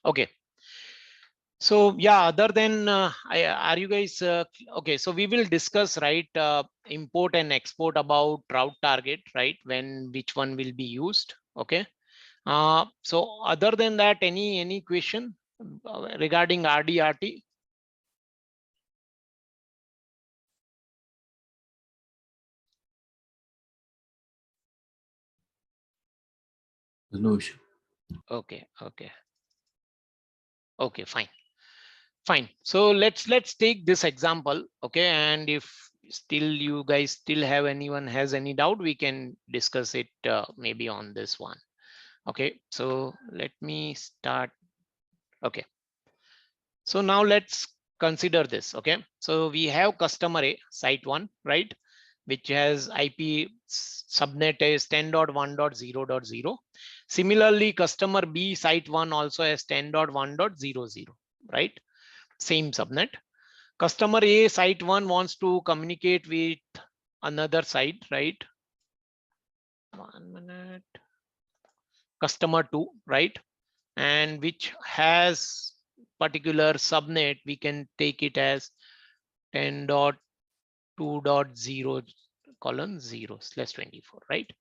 Okay. So yeah, other than are you guys okay? So we will discuss, right, import and export about route target, right? When which one will be used? Okay. So other than that, any question regarding RDRT? No issue. Okay. Okay. Okay. Fine. Fine. So let's take this example. Okay. And if still you guys still have anyone has any doubt, we can discuss it maybe on this one. Okay. So let me start. Okay. So now let's consider this. Okay. So we have customer A, site 1, right, which has IP subnet is 10.1.0.0. Similarly, customer B, site 1, also has 10.1.00, right? Same subnet. Customer A, site 1, wants to communicate with another site, right? 1 minute. Customer 2, right? And which has particular subnet, we can take it as 10.2.0 colon 0/24, right?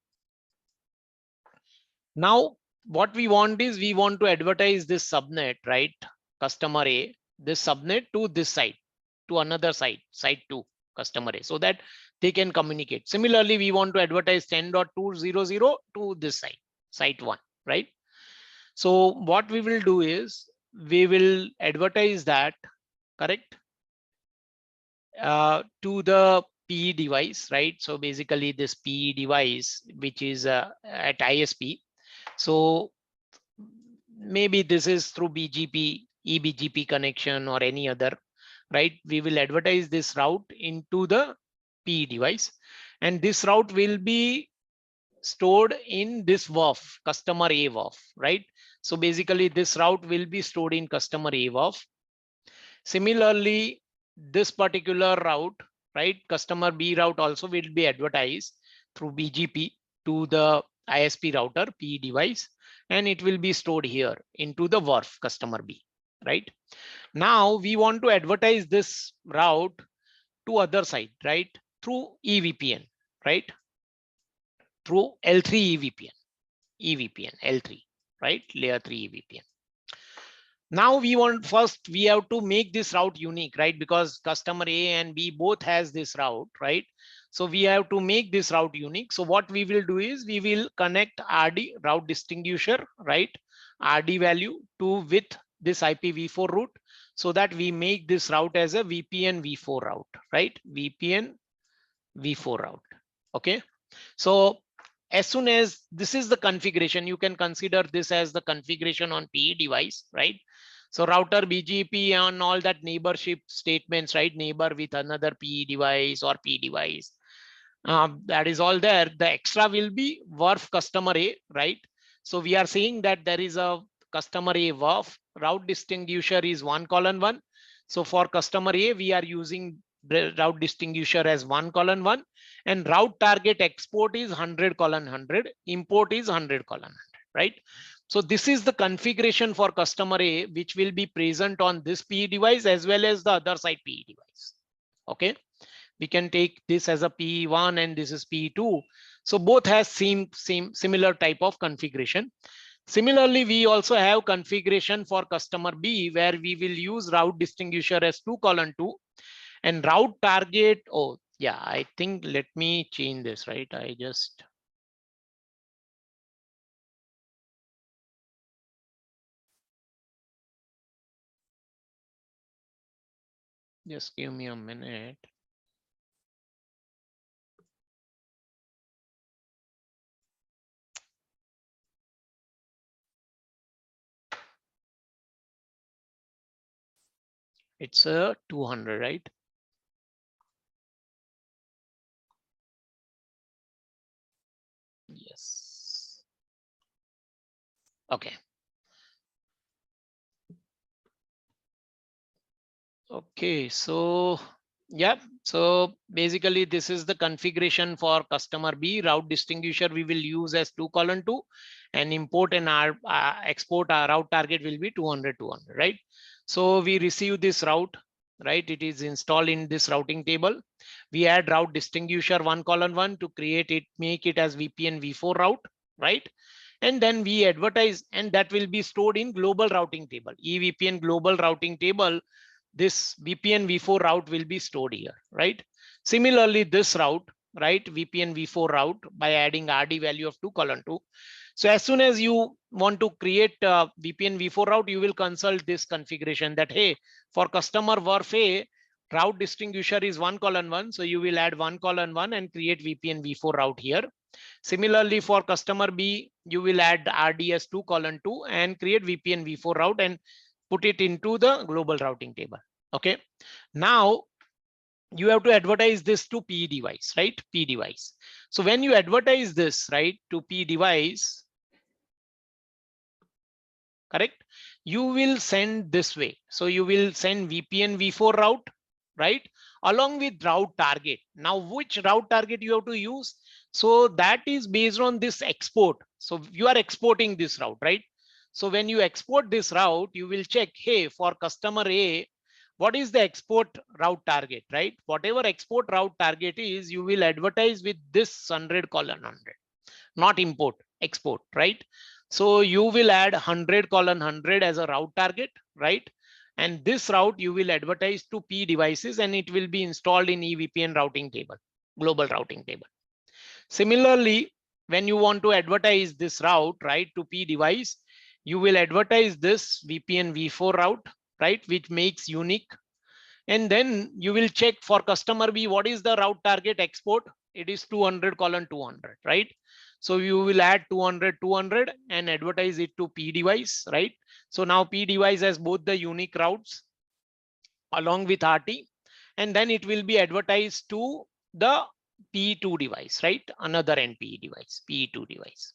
Now what we want is we want to advertise this subnet, right? Customer A, this subnet to this site, to another site, site 2, customer A, so that they can communicate. Similarly, we want to advertise 10.2.0.0 to this site, site 1, right? So what we will do is we will advertise that, correct, to the PE device, right? So basically this PE device, which is at ISP. So maybe this is through BGP, eBGP connection or any other, right? We will advertise this route into the PE device, and this route will be stored in this WAF, customer A WAF, right? So basically this route will be stored in customer A WAF. Similarly, this particular route, right, customer B route also will be advertised through BGP to the ISP router PE device, and it will be stored here into the WARF customer B, right? Now we want to advertise this route to other side, right, through EVPN, right, through L3 EVPN L3, right, layer 3 EVPN. Now we want, first we have to make this route unique, right? Because customer A and B both has this route, right? So we have to make this route unique. So what we will do is we will connect RD, route distinguisher, right? RD value to with this IPv4 route, so that we make this route as a VPN v4 route, right? VPN v4 route. Okay. So as soon as this is the configuration, you can consider this as the configuration on PE device, right? So router, BGP, and all that neighborship statements, right? Neighbor with another PE device or P device. That is all there. The extra will be WARF customer A, right? So we are saying that there is a customer A WARF, route distinguisher is 1:1. So for customer A, we are using route distinguisher as 1:1, and route target export is 100:100, import is 100:100, right? So this is the configuration for customer A, which will be present on this PE device as well as the other side PE device. Okay, we can take this as a PE1 and this is PE2. So both has similar type of configuration. Similarly, we also have configuration for customer B, where we will use route distinguisher as 2:2 and route target. Oh yeah, I think let me change this, right? I just give me a minute. It's a 200, right? Yes. Okay. Okay, so Yeah, so basically this is the configuration for customer B. Route distinguisher we will use as 2:2, and import and our export our route target will be 200 200, right? So we receive this route, right? It is installed in this routing table. We add route distinguisher 1:1 to create it, make it as VPN v4 route, right? And then we advertise, and that will be stored in global routing table, EVPN global routing table. This VPN v4 route will be stored here, right? Similarly, this route, right, VPN v4 route, by adding RD value of 2:2. So as soon as you want to create a VPN v4 route, you will consult this configuration that, hey, for customer VRF A, route distinguisher is 1:1. So you will add 1:1 and create VPN v4 route here. Similarly, for customer B, you will add RDS 2:2 and create VPN v4 route and put it into the global routing table. Okay. Now you have to advertise this to P device, right? P device. So when you advertise this, right, to P device, correct, you will send this way. So you will send VPN v4 route, right, along with route target. Now which route target you have to use? So that is based on this export. So you are exporting this route, right? So when you export this route, you will check, hey, for customer A, what is the export route target, right? Whatever export route target is, you will advertise with this 100:100, not import, export, right? So you will add 100:100 as a route target, right? And this route you will advertise to P devices, and it will be installed in EVPN routing table, global routing table. Similarly, when you want to advertise this route, right, to P device, you will advertise this VPN v4 route, right, which makes unique. And then you will check for customer B, what is the route target export? It is 200:200, right? So you will add 200:200 and advertise it to P device, right? So now P device has both the unique routes along with RT, and then it will be advertised to the P2 device, right? Another NPE device, P2 device.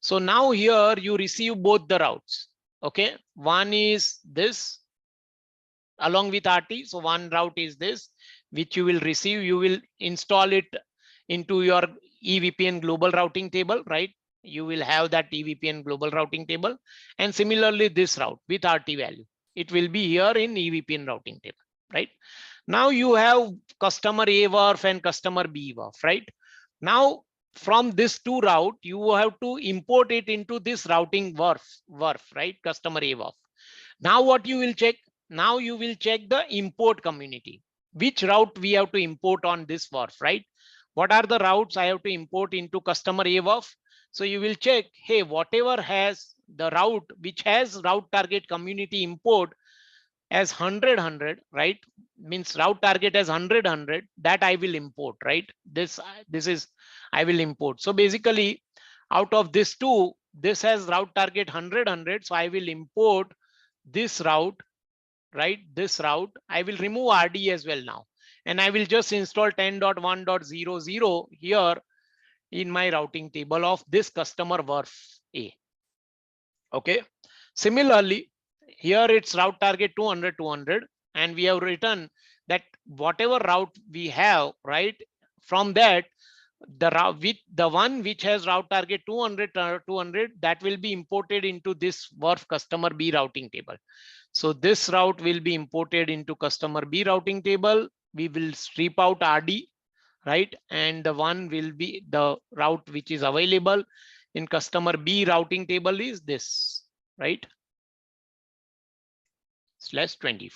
So now here you receive both the routes. Okay, one is this along with RT. So one route is this, which you will receive. You will install it into your EVPN global routing table, right? You will have that EVPN global routing table. And similarly, this route with RT value, it will be here in EVPN routing table, right? Now you have customer A VRF and customer B VRF, right? Now from this two route, you have to import it into this routing VRF, right? Customer A VRF. Now what you will check? Now you will check the import community. Which route we have to import on this VRF, right? What are the routes I have to import into customer A VRF? So you will check, hey, whatever has the route which has route target community import as 100, right? Means route target as 100, that I will import, right? This is I will import. So basically, out of this two, this has route target 100, so I will import this route, right? This route I will remove RD as well now, and I will just install 10.1.00 here in my routing table of this customer VRF A. Okay. Similarly, here it's route target 200, and we have written that whatever route we have, right, from that, the route with the one which has route target 200, that will be imported into this VRF customer B routing table. So this route will be imported into customer B routing table. We will strip out RD, right? And the one will be the route which is available in customer B routing table is this, right? /24.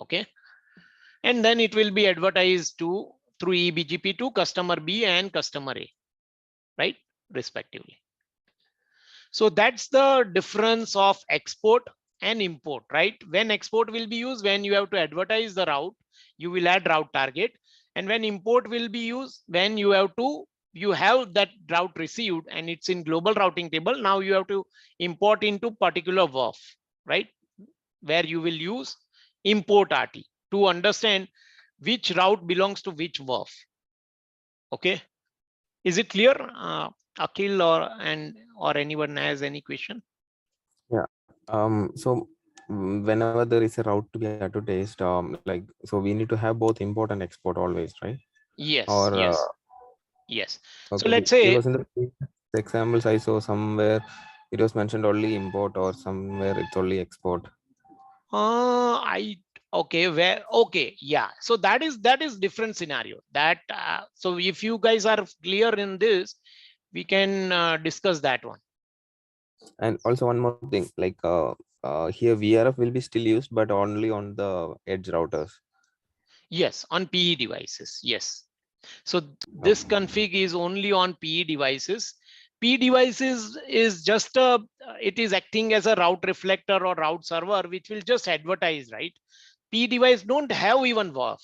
Okay. And then it will be advertised to through eBGP to customer B and customer A, right? Respectively. So that's the difference of export and import, right? When export will be used, when you have to advertise the route, you will add route target. And when import will be used, when you have that route received and it's in global routing table. Now you have to import into particular VRF, right? Where you will use import RT to understand which route belongs to which VRF. Okay. Is it clear, Akhil or anyone has any question? Yeah. So whenever there is a route to be advertised, like, so we need to have both import and export always, right? Yes, Or yes, yes. So okay, let's say, because in the previous examples I saw somewhere it was mentioned only import, or somewhere it's only export. I okay, where okay, yeah. So that is different scenario. That so if you guys are clear in this, we can discuss that one. And also one more thing, like here VRF will be still used, but only on the edge routers. Yes, on PE devices. Yes. So Oh, this config is only on PE devices. PE devices is just a, it is acting as a route reflector or route server, which will just advertise, right? PE device don't have even WAF.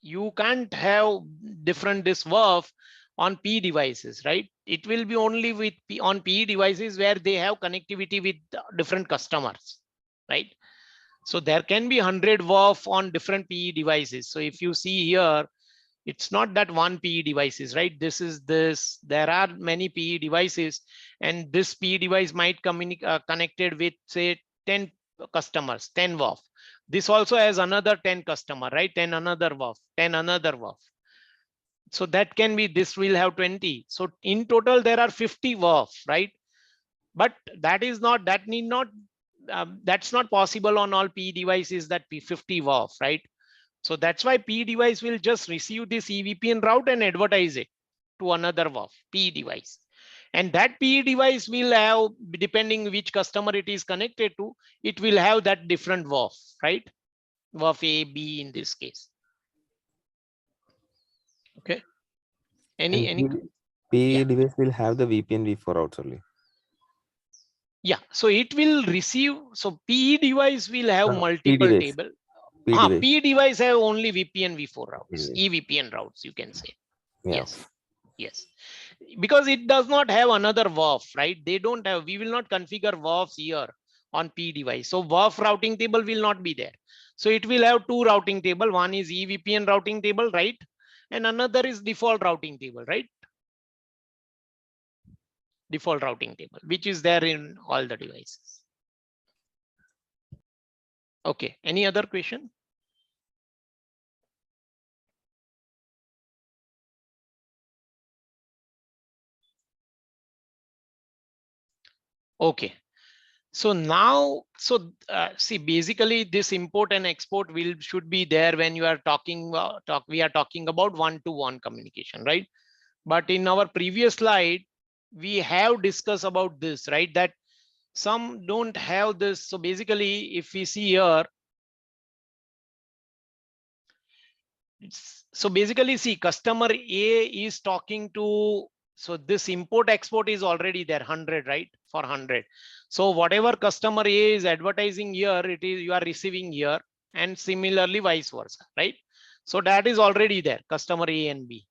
You can't have different this WAF on PE devices, right? It will be only with on PE devices where they have connectivity with different customers, right? So there can be 100 WAF on different PE devices. So if you see here, it's not that one PE devices, right? This is this, there are many PE devices, and this PE device might connected with say 10 customers, 10 WAF. This also has another 10 customer, right? 10 another WAF, 10 another WAF. So that can be, this will have 20. So in total, there are 50 WAF, right? But that is not, that need not, that's not possible on all PE devices that 50 WAF, right? So that's why PE device will just receive this EVPN route and advertise it to another WAF PE device. And that PE device will have, depending which customer it is connected to, it will have that different WAF, right? WAF A, B in this case. Okay. and Any, PE yeah. device will have the VPN v4 routes only. Yeah. So it will receive, so PE device will have No, P multiple device. table. P device. PE device have only VPN v4 routes, Device. EVPN routes, you can say. Yeah. Yes. Yes, because it does not have another WAF, right? They don't have, we will not configure WAFs here on P device. So WAF routing table will not be there. So it will have two routing table. One is EVPN routing table, right? And another is default routing table, right? Default routing table, which is there in all the devices. Okay, any other question? Okay. So now, so see, basically this import and export will should be there when you are talking, we are talking about one-to-one communication, right? But in our previous slide, we have discussed about this, right? That some don't have this. So basically, if we see here, so basically see customer A is talking to, so this import export is already there 100, right? For 100. So whatever customer A is advertising here, it is you are receiving here, and similarly vice versa, right? So that is already there, customer A and B.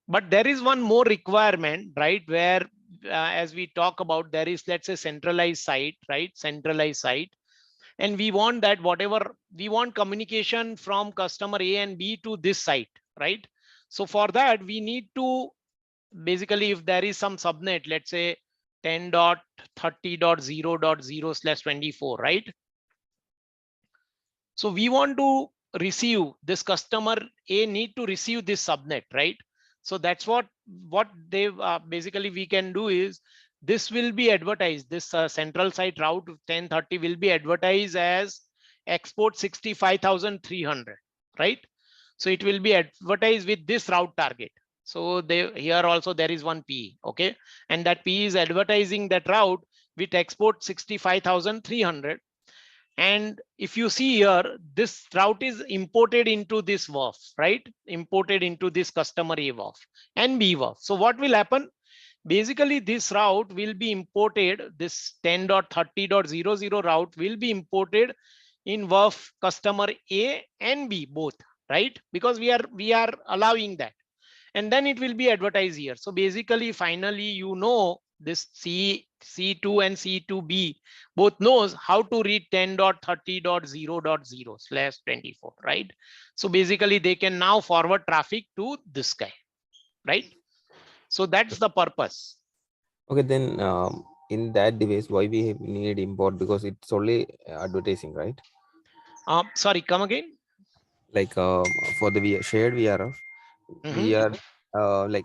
But there is one more requirement, right? Where as we talk about, there is, let's say, centralized site, right? Centralized site. And we want that whatever we want communication from customer A and B to this site, right? So for that, we need to basically, if there is some subnet, let's say 10.30.0.0/24, right? So we want to receive, this customer A need to receive this subnet, right? So that's what they basically we can do is, this will be advertised, this central site route 1030 will be advertised as export 65,300, right? So it will be advertised with this route target. So they, here also there is one P, okay? And that P is advertising that route with export 65,300. And if you see here, this route is imported into this WAF, right? Imported into this customer A WAF and B WAF. So what will happen? Basically, this route will be imported, this 10.30.00 route will be imported in WAF customer A and B both, right? Because we are allowing that. And then it will be advertised here. So basically, finally, you know, this C2 and C2B both knows how to read 10.30.0.0/24, right? So basically, they can now forward traffic to this guy, right? So that's the purpose. Okay, then in that device, why we need import? Because it's only advertising, right? Sorry, come again. Like for the shared VRF, Mhm. we are like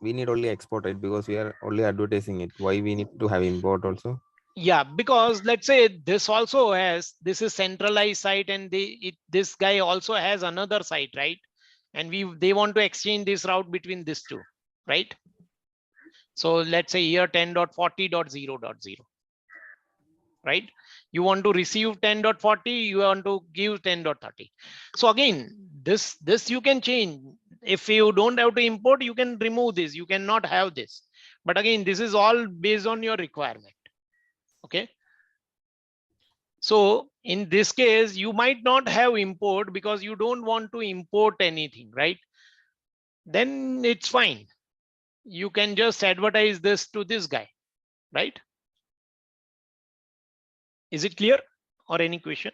we need only export, right? Because we are only advertising it. Why we need to have import also? Yeah, because let's say this also has, this is centralized site, and this guy also has another site, right? And they want to exchange this route between these two, right? So let's say here 10.40.0.0, right? You want to receive 10.40, you want to give 10.30. So again, this you can change. If you don't have to import, you can remove this, you cannot have this. But again, this is all based on your requirement. Okay. So in this case, you might not have import because you don't want to import anything, right? Then it's fine. You can just advertise this to this guy, right? Is it clear or any question?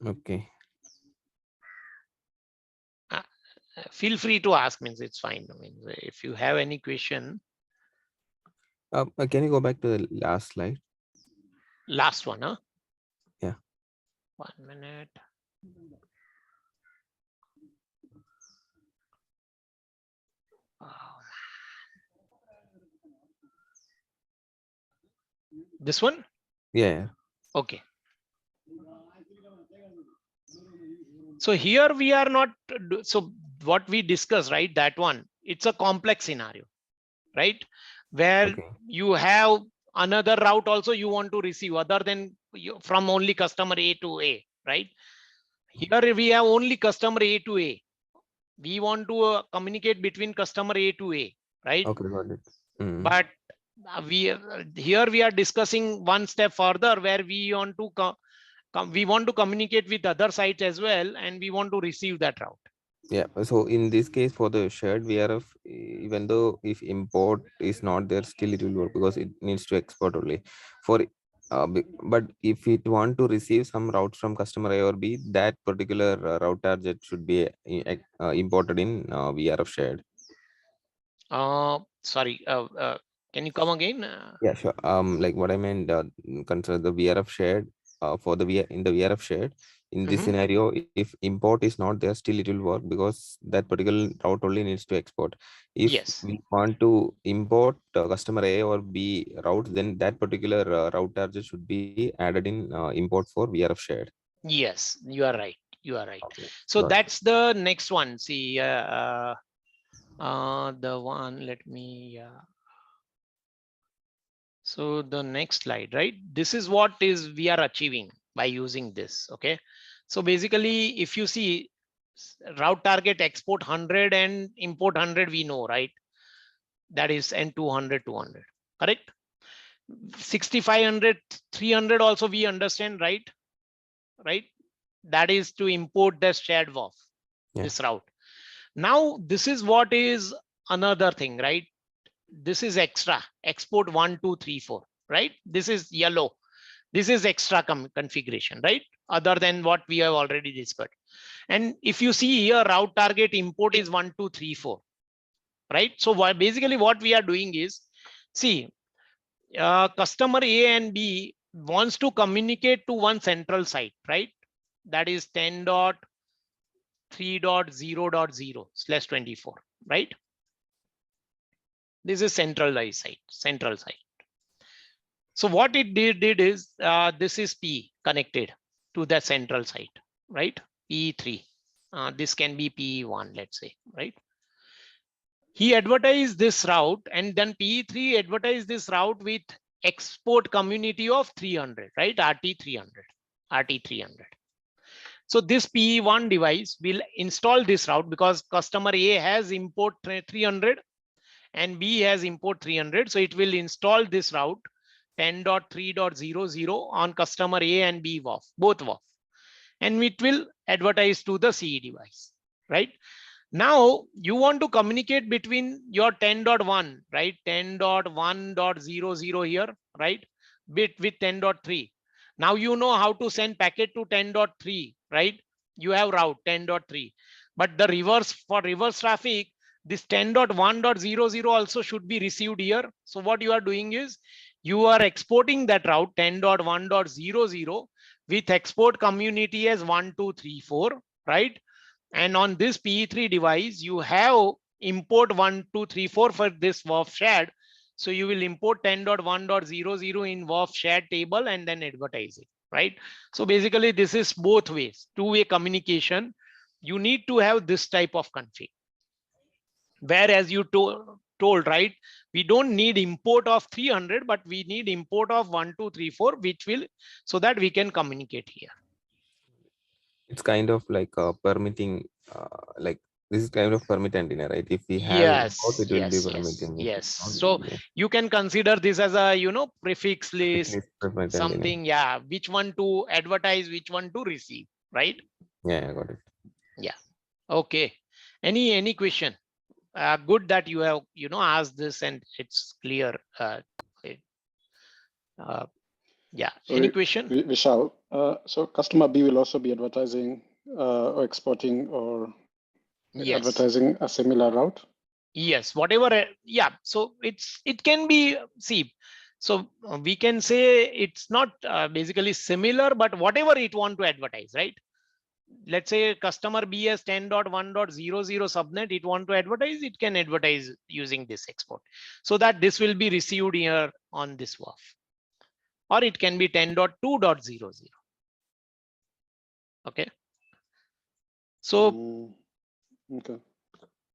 Okay. Feel free to ask, means it's fine. I mean, if you have any question. Can you go back to the last slide? Last one, huh? Yeah. 1 minute. Oh, this one? Yeah. Okay. So here we are not, so what we discussed, right? That one, it's a complex scenario, right? Where Okay. you have another route also you want to receive other than from only customer A to A, right? Here we have only customer A to A. We want to communicate between customer A to A, right? Okay, got it. Mm. But here we are discussing one step further where we want to communicate with other sites as well, and we want to receive that route. Yeah. So in this case, for the shared VRF, even though if import is not there, still it will work because it needs to export only. For but if it want to receive some routes from customer A or B, that particular route target should be imported in VRF shared. Sorry, can you come again? Yeah, sure. Like what I meant, consider the VRF shared for the in the VRF shared. In this Mhm. scenario, if import is not there, still it will work because that particular route only needs to export. If Yes, we want to import customer A or B routes, then that particular route target should be added in import for VRF shared. yes, you are right. You are right. Okay, So got it. that's the next one. See, the one. Let me. So the next slide, right? This is what is we are achieving by using this. Okay. So basically, if you see route target export 100 and import 100, we know, right? That is and 200, 200, correct? 6500, 300 also we understand, right? Right. That is to import the shared WAF, Yeah. this route. Now, this is what is another thing, right? This is extra export 1, 2, 3, 4, right? This is yellow. This is extra configuration, right? Other than what we have already discussed. And if you see here, route target import is 1, 2, 3, 4, right? So basically what we are doing is, see, customer A and B wants to communicate to one central site, right? That is 10.3.0.0/24, right? This is centralized site, central site. So what it did is this is P connected to the central site, right? P3. This can be P1, let's say, right? He advertised this route, and then P3 advertised this route with export community of 300, right? RT300, RT300. So this P1 device will install this route because customer A has import 300 and B has import 300. So it will install this route 10.3.00 on customer A and B WAF, both WAF, and it will advertise to the CE device, right? Now you want to communicate between your 10.1, right? 10.1.00 here, right? Bit with 10.3. Now you know how to send packet to 10.3, right? You have route 10.3, but the reverse, for reverse traffic, this 10.1.00 also should be received here. So what you are doing is you are exporting that route 10.1.00 with export community as 1234, right? And on this PE3 device, you have import 1234 for this WAF shared. So you will import 10.1.00 in WAF shared table and then advertise it, right? So basically this is both ways, two-way communication. You need to have this type of config. Whereas you told, right, we don't need import of 300, but we need import of 1234, which will, so that we can communicate here. It's kind of like permitting, like this is kind of permit antenna, right? If we have import, Yes, it will be yes, yes, permitting. If yes. it's not, it So will be you can consider this as a, prefix at list, least permit antenna. something, yeah, which one to advertise, which one to receive, right? Yeah, I got it. Yeah. Okay. Any question? Good that you have, asked this and it's clear. Yeah. So Any question? Vishal, so customer B will also be advertising or exporting or Yes. advertising a similar route? Yes, whatever. Yeah. So it can be, see, so we can say it's not basically similar, but whatever it want to advertise, right? Let's say customer B has 10.1.00 subnet, it want to advertise, it can advertise using this export, so that this will be received here on this WAF. Or it can be 10.2.00. Okay. So Okay.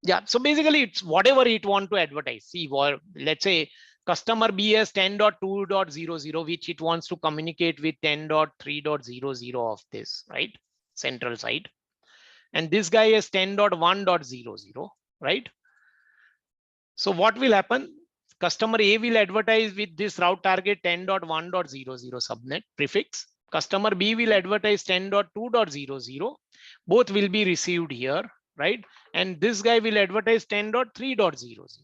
yeah, so basically it's whatever it want to advertise. See, or let's say customer B has 10.2.00, which it wants to communicate with 10.3.00 of this, right? Central side. And this guy has 10.1.00, right? So what will happen? Customer A will advertise with this route target 10.1.00 subnet prefix. Customer B will advertise 10.2.00. Both will be received here, right? And this guy will advertise 10.3.00,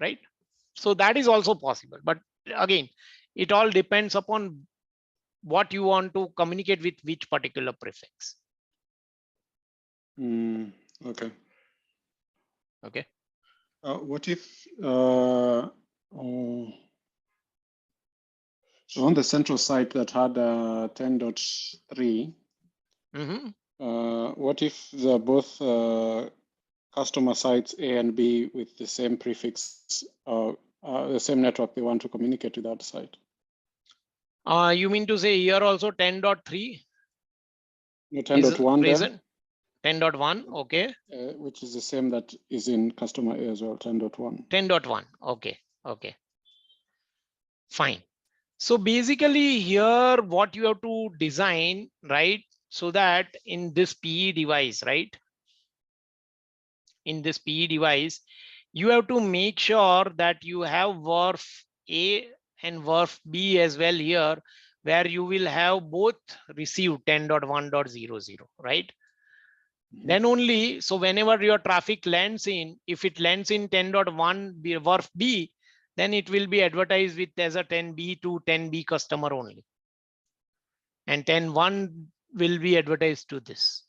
right? So that is also possible. But again, it all depends upon what you want to communicate with which particular prefix. Okay. Okay. What if so on the central site that had 10.3, what if they're both customer sites A and B with the same prefix, the same network they want to communicate with that site? You mean to say here also 10.3? No, 10.1 present? 10.1, okay. Which is the same that is in customer A as well, 10.1. 10.1, okay, okay. Fine. So basically here what you have to design, right? So that in this PE device, right? In this PE device, you have to make sure that you have WRF A and WRF B as well here, where you will have both received 10.1.00, right? Then only, so whenever your traffic lands in, if it lands in 10.1 WRF B, then it will be advertised with as a 10B to 10B customer only. And 10.1 will be advertised to this.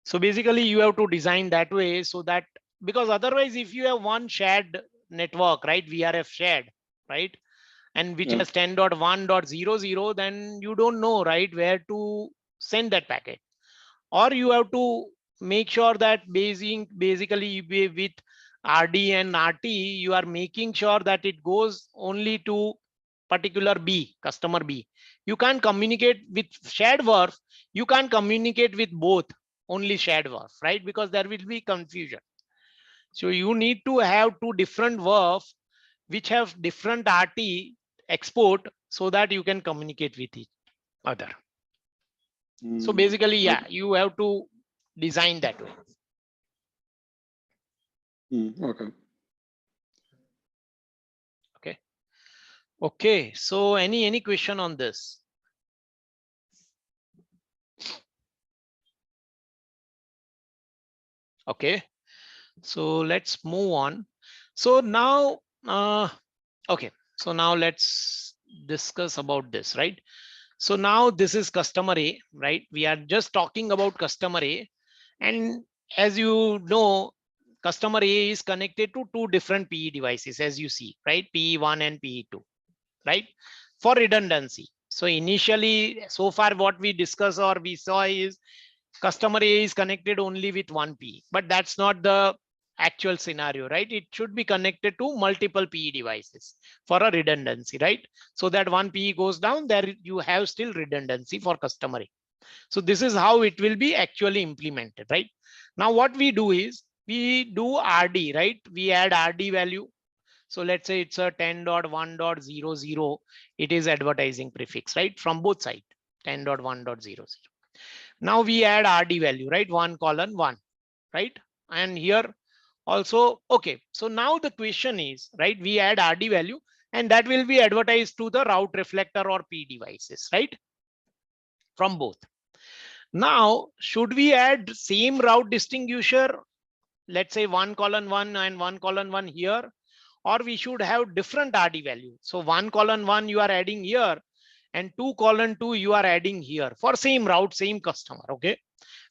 So basically you have to design that way so that, because otherwise if you have one shared network, right, VRF shared, right, and which has 10.1.00, then you don't know, right, where to send that packet. Or you have to make sure that basically with RD and RT, you are making sure that it goes only to particular B, customer B. You can't communicate with shared WRF. You can't communicate with both, only shared WRF, right? Because there will be confusion. So you need to have two different WRF which have different RT export so that you can communicate with each other. So basically, yeah, you have to design that way. Okay. Okay. Okay. So any question on this? Okay. So let's move on. So now, okay. So now let's discuss about this, right? So now this is customer A, right? We are just talking about customer A. And as you know, customer A is connected to two different PE devices, as you see, right? PE1 and PE2, right? For redundancy. So initially, so far what we discussed or we saw is customer A is connected only with one PE, but that's not the actual scenario, right? It should be connected to multiple PE devices for a redundancy, right? So that one PE goes down, there you have still redundancy for customer A. So this is how it will be actually implemented, right? Now what we do is we do RD, right? We add RD value. So let's say it's a 10.1.00. It is advertising prefix, right? From both sides, 10.1.00. Now we add RD value, right? 1:1, right? And here also, okay. So now the question is, right? We add RD value and that will be advertised to the route reflector or P devices, right? From both. Now, should we add same route distinguisher? Let's say 1:1 and 1:1 here, or we should have different RD value. So 1:1 you are adding here and 2:2 you are adding here for same route, same customer. Okay.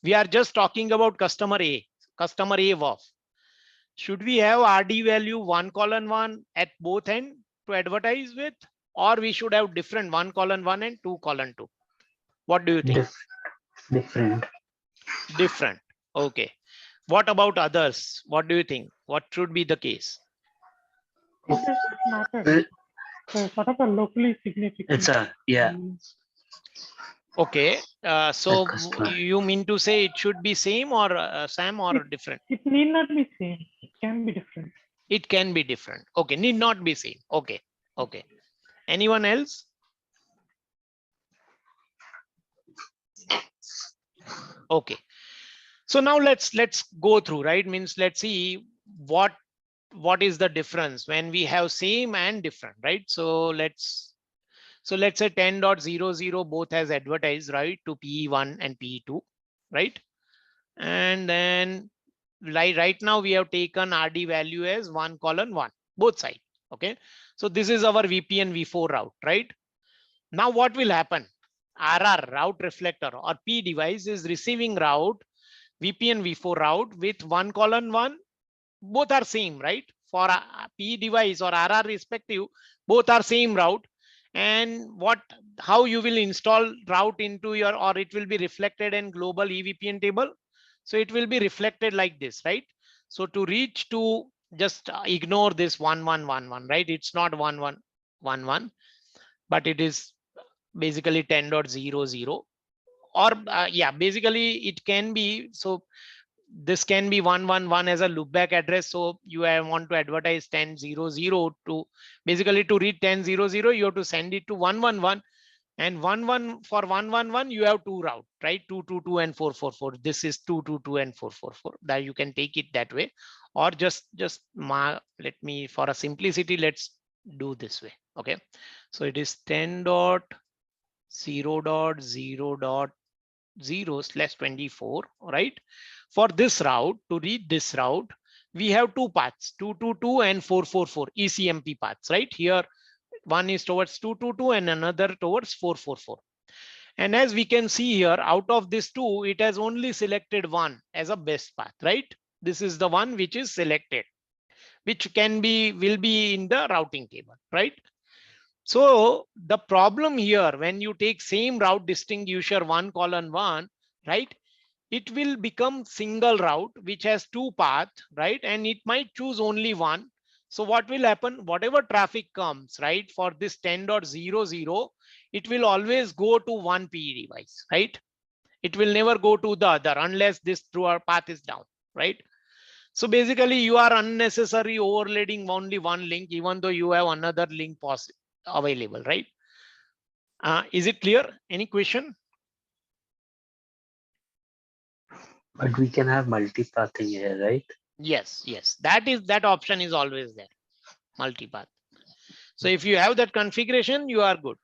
We are just talking about customer A WAF. Should we have RD value 1:1 at both end to advertise with, or we should have different 1:1 and 2:2? What do you think? Different. Different. Okay. What about others? What do you think? What should be the case? It doesn't matter. Sort of a locally significant. It's a, yeah. Okay. So customer. you mean to say it should be same or Sam or different? It need not be same. It can be different. It can be different. Okay. Need not be same. Okay. Okay. Anyone else? Okay. So now let's go through, right? Means let's see what is the difference when we have same and different, right? So let's say 10.00 both has advertised, right, to PE1 and PE2, right? And then right now we have taken RD value as 1:1, both sides. Okay. So this is our VPN v4 route, right? Now what will happen? RR route reflector or P device is receiving route VPN v4 route with 1:1, both are same, right? For a P device or RR respective, both are same route. And how you will install route into your, or it will be reflected in global EVPN table. So it will be reflected like this, right? So to reach to, just ignore this 1111, right? It's not 1111, but it is basically 10.00. Or yeah, basically it can be, so this can be 111 as a loopback address. So you want to advertise 10.00 to basically to read 10.00, you have to send it to 111, and 11 for 111 you have two route, right? 222 and 444. This is 222 and 444. That you can take it that way, or just let me, for a simplicity, let's do this way. Okay. So it is 10.0.0.0/24, right? For this route, to read this route, we have two paths, 222 and 444 ECMP paths, right? Here, one is towards 222 and another towards 444. And as we can see here, out of this two, it has only selected one as a best path, right? This is the one which is selected, which will be in the routing table, right? So the problem here, when you take same route distinguisher 1:1, right? It will become single route, which has two paths, right? And it might choose only one. So what will happen? Whatever traffic comes, right, for this 10.00, it will always go to one PE device, right? It will never go to the other unless this through path is down, right? So basically you are unnecessary overloading only one link, even though you have another link available, right? Is it clear? Any question? But we can have multipathing here, right? Yes, that option is always there, multipath. So if you have that configuration, you are good.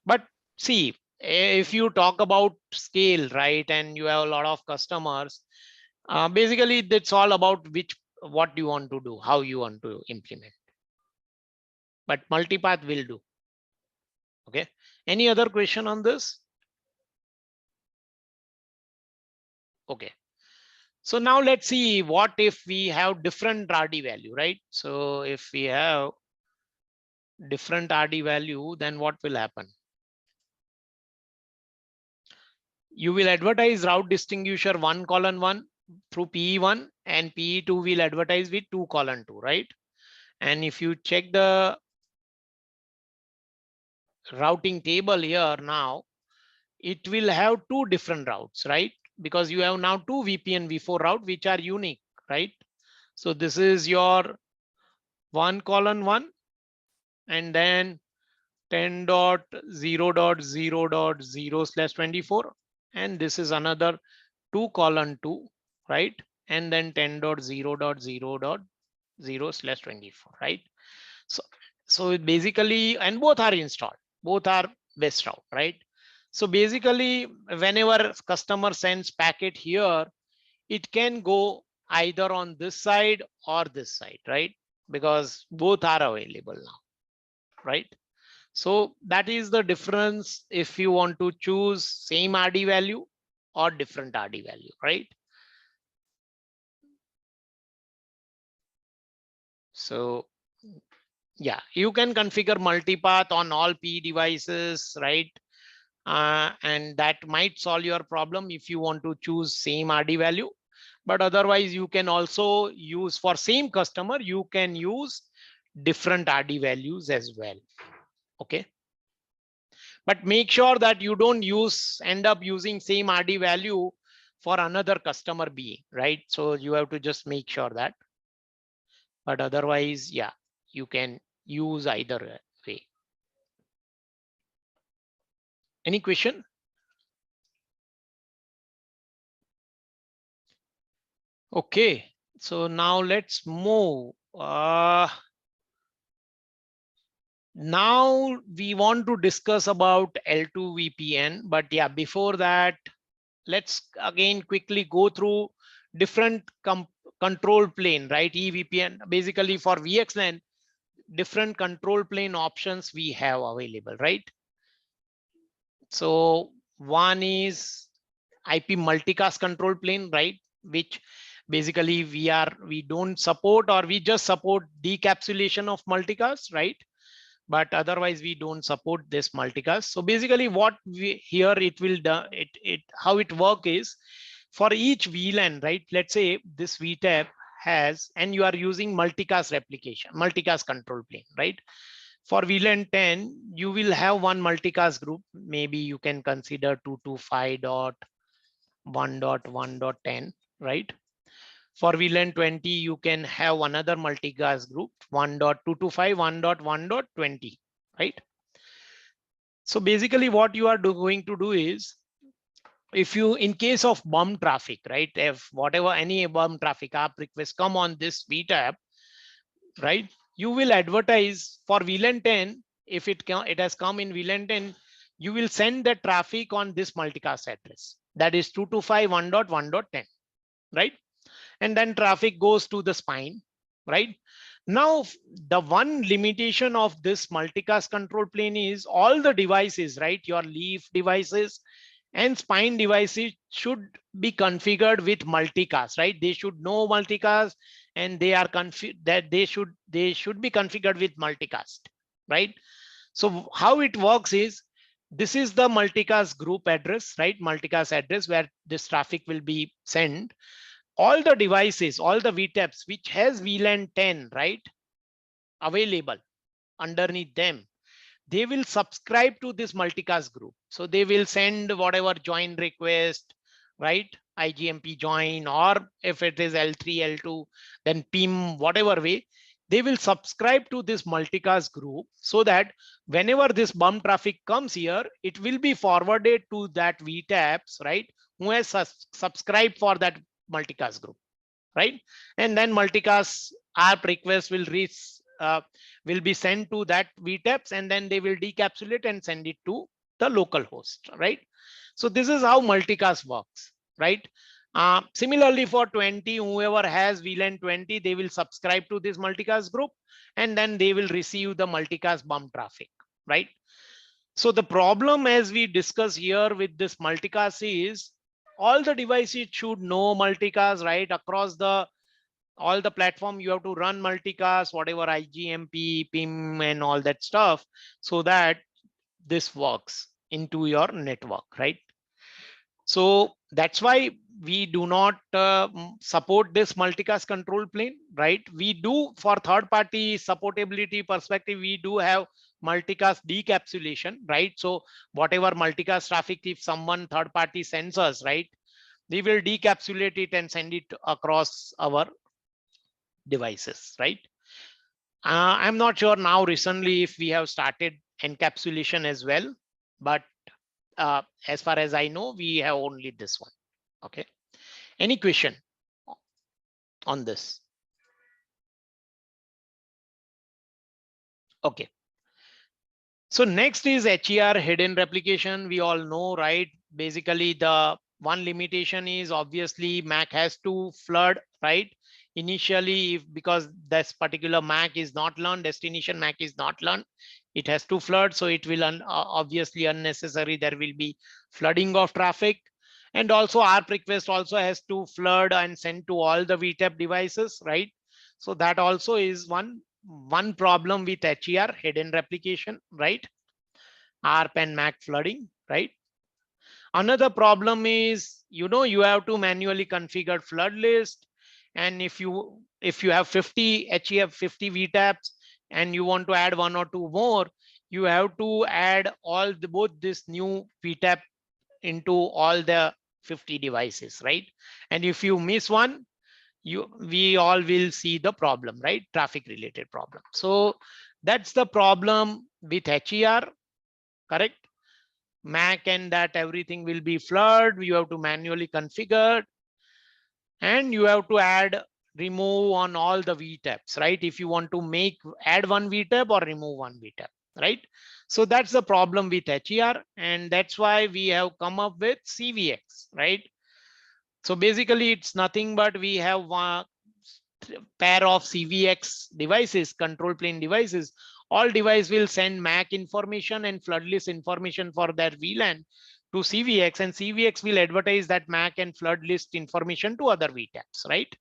But see, if you talk about scale, right, and you have a lot of customers, basically that's all about what you want to do, how you want to implement. But multipath will do. Okay. Any other question on this? Okay. So now let's see what if we have different RD value, right? So if we have different RD value, then what will happen? You will advertise route distinguisher 1:1 through PE1, and PE2 will advertise with 2:2, right? And if you check the routing table here now, it will have two different routes, right? Because you have now two VPN v4 route which are unique, right? So this is your 1:1 and then 10.0.0.0/24, and this is another 2:2, right? And then 10.0.0.0/24, right? So basically, and both are installed, both are best route, right? So basically, whenever customer sends packet here, it can go either on this side or this side, right? Because both are available now, right? So that is the difference if you want to choose same RD value or different RD value, right? So yeah, you can configure multipath on all P devices, right? And that might solve your problem if you want to choose same RD value. But otherwise, you can also use for same customer, you can use different RD values as well. Okay. But make sure that you don't end up using same RD value for another customer B, right? So you have to just make sure that. But otherwise, yeah, you can use either way. Any question? Okay, so now let's move. Now we want to discuss about L2 VPN, but yeah, before that, let's again quickly go through different control plane, right? EVPN, basically for VXLAN, different control plane options we have available, right? So one is IP multicast control plane, right? Which basically we don't support, or we just support decapsulation of multicast, right? But otherwise we don't support this multicast. So basically what we here it will do it how it work is, for each VLAN, right? Let's say this VTAP has, and you are using multicast replication, multicast control plane, right? For VLAN 10, you will have one multicast group. Maybe you can consider 225.1.1.10, right? For VLAN 20, you can have another multicast group 1.225, 1.1.20, right? So basically what you are going to do is, if you, in case of bump traffic, right? If whatever any bump traffic app request come on this VTAP, right? You will advertise for VLAN 10. If it has come in VLAN 10, you will send the traffic on this multicast address. That is 225.1.1.10, right? And then traffic goes to the spine, right? Now, the one limitation of this multicast control plane is all the devices, right? Your leaf devices and spine devices should be configured with multicast, right? They should know multicast, and they are they should be configured with multicast, right? So how it works is, this is the multicast group address, right? Multicast address where this traffic will be sent. All the devices, all the VTAPs which has VLAN 10, right, available underneath them, they will subscribe to this multicast group. So they will send whatever join request, right? IGMP join, or if it is L3, L2, then PIM, whatever way, they will subscribe to this multicast group, so that whenever this bump traffic comes here, it will be forwarded to that VTAPs, right? Who has subscribed for that multicast group, right? And then multicast ARP request will be sent to that VTAPs, and then they will decapsulate and send it to the local host, right? So this is how multicast works, right? Similarly for 20, whoever has VLAN 20, they will subscribe to this multicast group, and then they will receive the multicast bump traffic, right? So the problem, as we discuss here with this multicast, is all the devices should know multicast, right? Across all the platform, you have to run multicast, whatever IGMP, PIM, and all that stuff, so that this works into your network, right? So that's why we do not support this multicast control plane, right? We do, for third party supportability perspective, we do have multicast decapsulation, right? So whatever multicast traffic, if someone third party sends us, right, we will decapsulate it and send it across our devices, right? I'm not sure now recently if we have started encapsulation as well, but as far as I know, we have only this one. Okay. Any question on this? Okay. So next is HER, hidden replication. We all know, right? Basically, the one limitation is obviously MAC has to flood, right? Initially, because this particular MAC is not learned, destination MAC is not learned, it has to flood. So it will obviously unnecessary. There will be flooding of traffic. And also ARP request also has to flood and send to all the VTAP devices, right? So that also is one problem with HER, hidden replication, right? ARP and MAC flooding, right? Another problem is, you have to manually configure flood list. And if you have 50 HEF, 50 VTAPs, and you want to add one or two more, you have to add both this new VTAP into all the 50 devices, right? And if you miss one, we all will see the problem, right? Traffic related problem. So that's the problem with HER, correct? MAC and that everything will be flood. You have to manually configure, and you have to remove on all the VTAPs, right? If you want to add one VTAP or remove one VTAP, right? So that's the problem with HER, and that's why we have come up with CVX, right? So basically it's nothing but we have one pair of CVX devices, control plane devices. All device will send MAC information and flood list information for their VLAN to CVX, and CVX will advertise that MAC and flood list information to other VTAPs, right?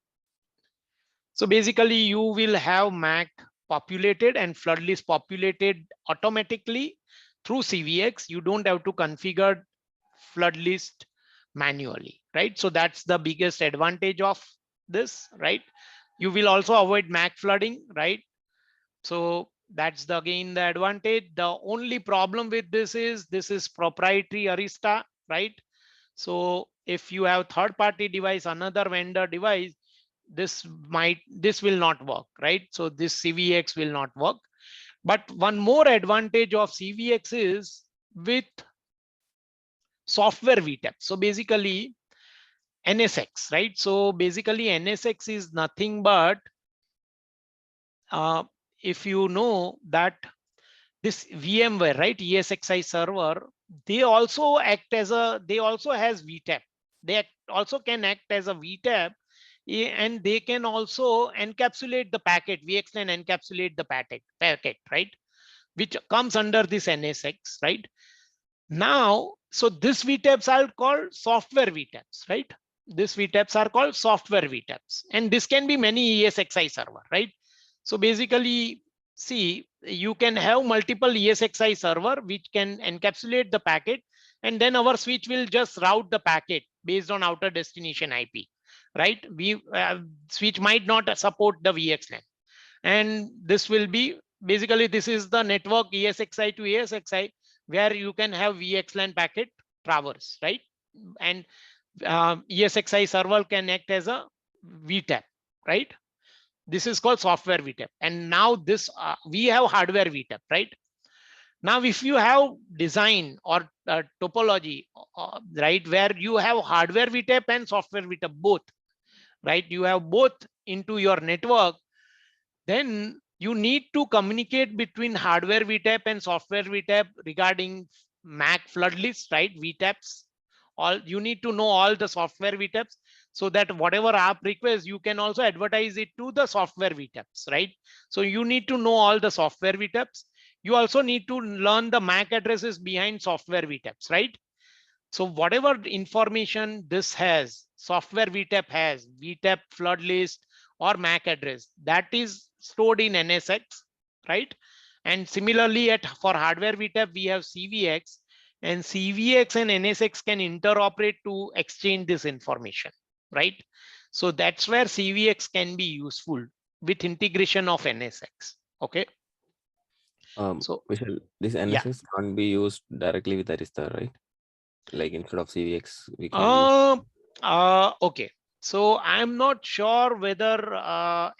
So basically you will have MAC populated and flood list populated automatically through CVX. You don't have to configure flood list manually, right? So that's the biggest advantage of this, right? You will also avoid MAC flooding, right? So that's again the advantage. The only problem with this is proprietary Arista, right? So if you have third party device, another vendor device, this will not work, right? So this CVX will not work. But one more advantage of CVX is with software VTAP. So basically NSX, right? So basically NSX is nothing but if you know that this VMware, right, ESXi server, they also has VTAP. They also can act as a VTAP, and they can also encapsulate the packet, VXLAN encapsulate the packet, right, which comes under this NSX, right? Now, so this VTAPs are called software VTAPs, right? This VTAPs are called software VTAPs, and this can be many ESXi server, right? So basically, see, you can have multiple ESXi server which can encapsulate the packet, and then our switch will just route the packet based on outer destination IP, right? Switch might not support the VXLAN, and this will be basically, this is the network ESXi to ESXi where you can have VXLAN packet traverse, right? And ESXi server can act as a VTAP, right? This is called software VTAP. And now this we have hardware VTAP, right? Now, if you have design or topology, right, where you have hardware VTAP and software VTAP both, right? You have both into your network, then you need to communicate between hardware VTAP and software VTAP regarding MAC flood list, right? VTAPs. You need to know all the software VTAPs, so that whatever app requests, you can also advertise it to the software VTAPs, right? So you need to know all the software VTAPs. You also need to learn the MAC addresses behind software VTAPs, right? So whatever information this has, software VTAP has, VTAP flood list or MAC address, that is stored in NSX, right? And similarly, for hardware VTAP, we have CVX, and CVX and NSX can interoperate to exchange this information, right? So that's where CVX can be useful with integration of NSX. Okay. So Vishal, this yeah. NSX can't be used directly with Arista, right? Like instead of CVX, we can use. Okay. So I'm not sure whether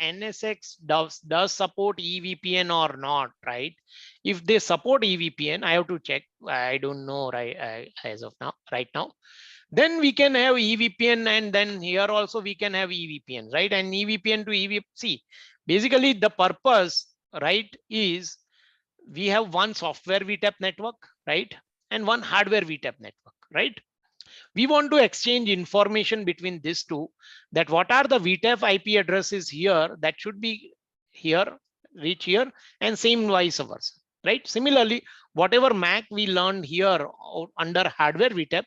NSX does support EVPN or not, right? If they support EVPN, I have to check. I don't know as of now, right now. Then we can have EVPN, and then here also we can have EVPN, right? And EVPN to EVPN. See, basically the purpose, right, is we have one software VTAP network, right, and one hardware VTAP network, right? We want to exchange information between these two, that what are the VTAP IP addresses here that should be here, reach here, and same vice versa, right? Similarly, whatever MAC we learned here under hardware VTAP,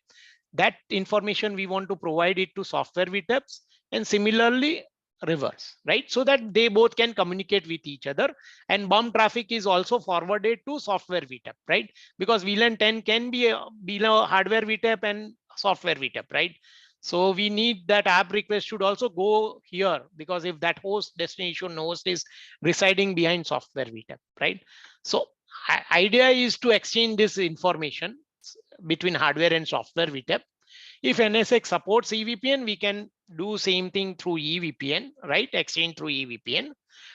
that information we want to provide it to software VTAPs, and similarly reverse, right? So that they both can communicate with each other, and BOM traffic is also forwarded to software VTAP, right? Because VLAN 10 can be below hardware VTAP and software VTAP, right? So we need that app request should also go here, because if that host, destination host, is residing behind software VTAP, right? So idea is to exchange this information between hardware and software VTAP. If NSX supports EVPN, we can do same thing through EVPN, right? Exchange through EVPN.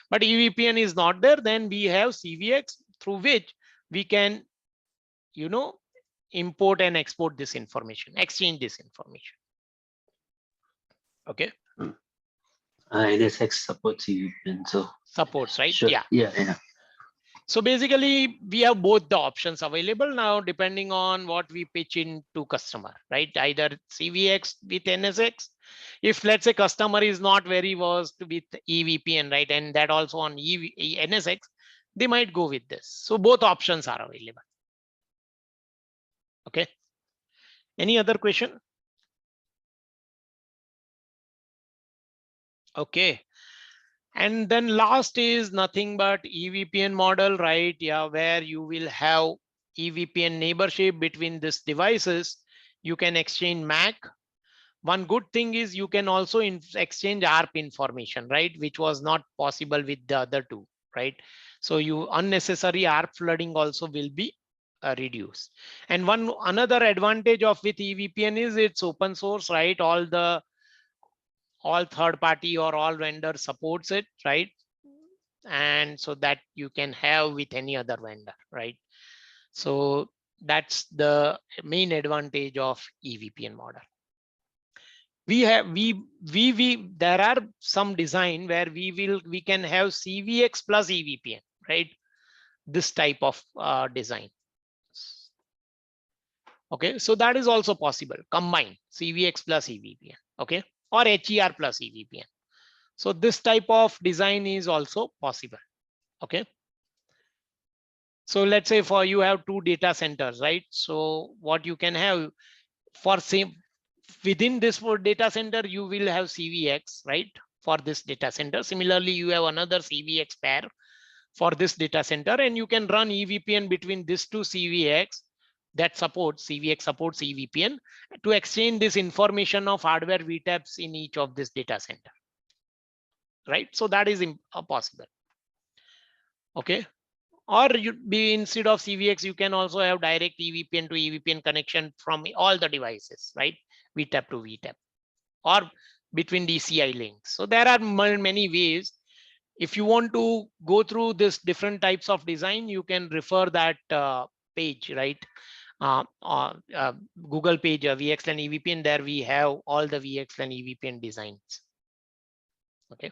But EVPN is not there, then we have CVX, through which we can, you know, import and export this information, exchange this information. Okay. NSX supports EVPN, so Supports, right? sure. Yeah. Yeah. So basically we have both the options available now, depending on what we pitch in to customer, right? Either CVX with NSX. If let's say customer is not very versed with EVPN, right, and that also on NSX, they might go with this. So both options are available. Okay. Any other question? Okay. And then last is nothing but EVPN model, right? Yeah, where you will have EVPN neighborship between these devices. You can exchange MAC. One good thing is you can also exchange ARP information, right? Which was not possible with the other two, right? So you unnecessary ARP flooding also will be reduced. And another advantage of with EVPN is it's open source, right? All third party or all vendor supports it, right? And so that you can have with any other vendor, right? So that's the main advantage of EVPN model. There are some design where we can have CVX plus EVPN, right? This type of design. Okay, so that is also possible. Combine CVX plus EVPN, okay, or HER plus EVPN. So this type of design is also possible. Okay. So let's say for you have two data centers, right? So what you can have for same within this data center, you will have CVX, right? For this data center. Similarly, you have another CVX pair for this data center, and you can run EVPN between these two CVX that supports CVX supports EVPN to exchange this information of hardware VTAPs in each of this data center, right? So that is possible. Okay. Or you be instead of CVX, you can also have direct EVPN to EVPN connection from all the devices, right? VTAP to VTAP, or between DCI links. So there are many ways. If you want to go through this different types of design, you can refer that page, right? Google page, VXLAN EVPN. There we have all the VXLAN EVPN designs. Okay.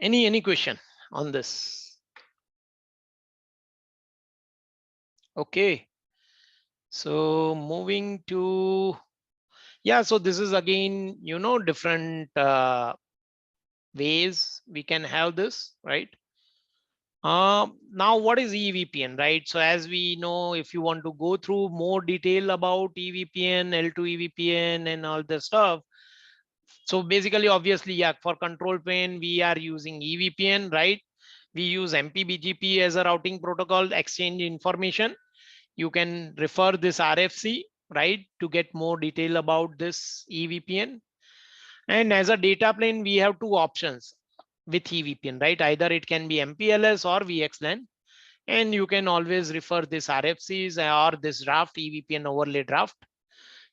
Any question on this? Okay. So moving to, yeah, so this is again, you know, different ways we can have this, right? Now what is EVPN, right? So as we know, if you want to go through more detail about EVPN, L2 EVPN and all the stuff. So basically, obviously, yeah, for control plane, we are using EVPN, right? We use MPBGP as a routing protocol, exchange information. You can refer this RFC, right, to get more detail about this EVPN. And as a data plane, we have two options with EVPN, right? Either it can be MPLS or VXLAN. And you can always refer this RFCs or this draft, EVPN overlay draft,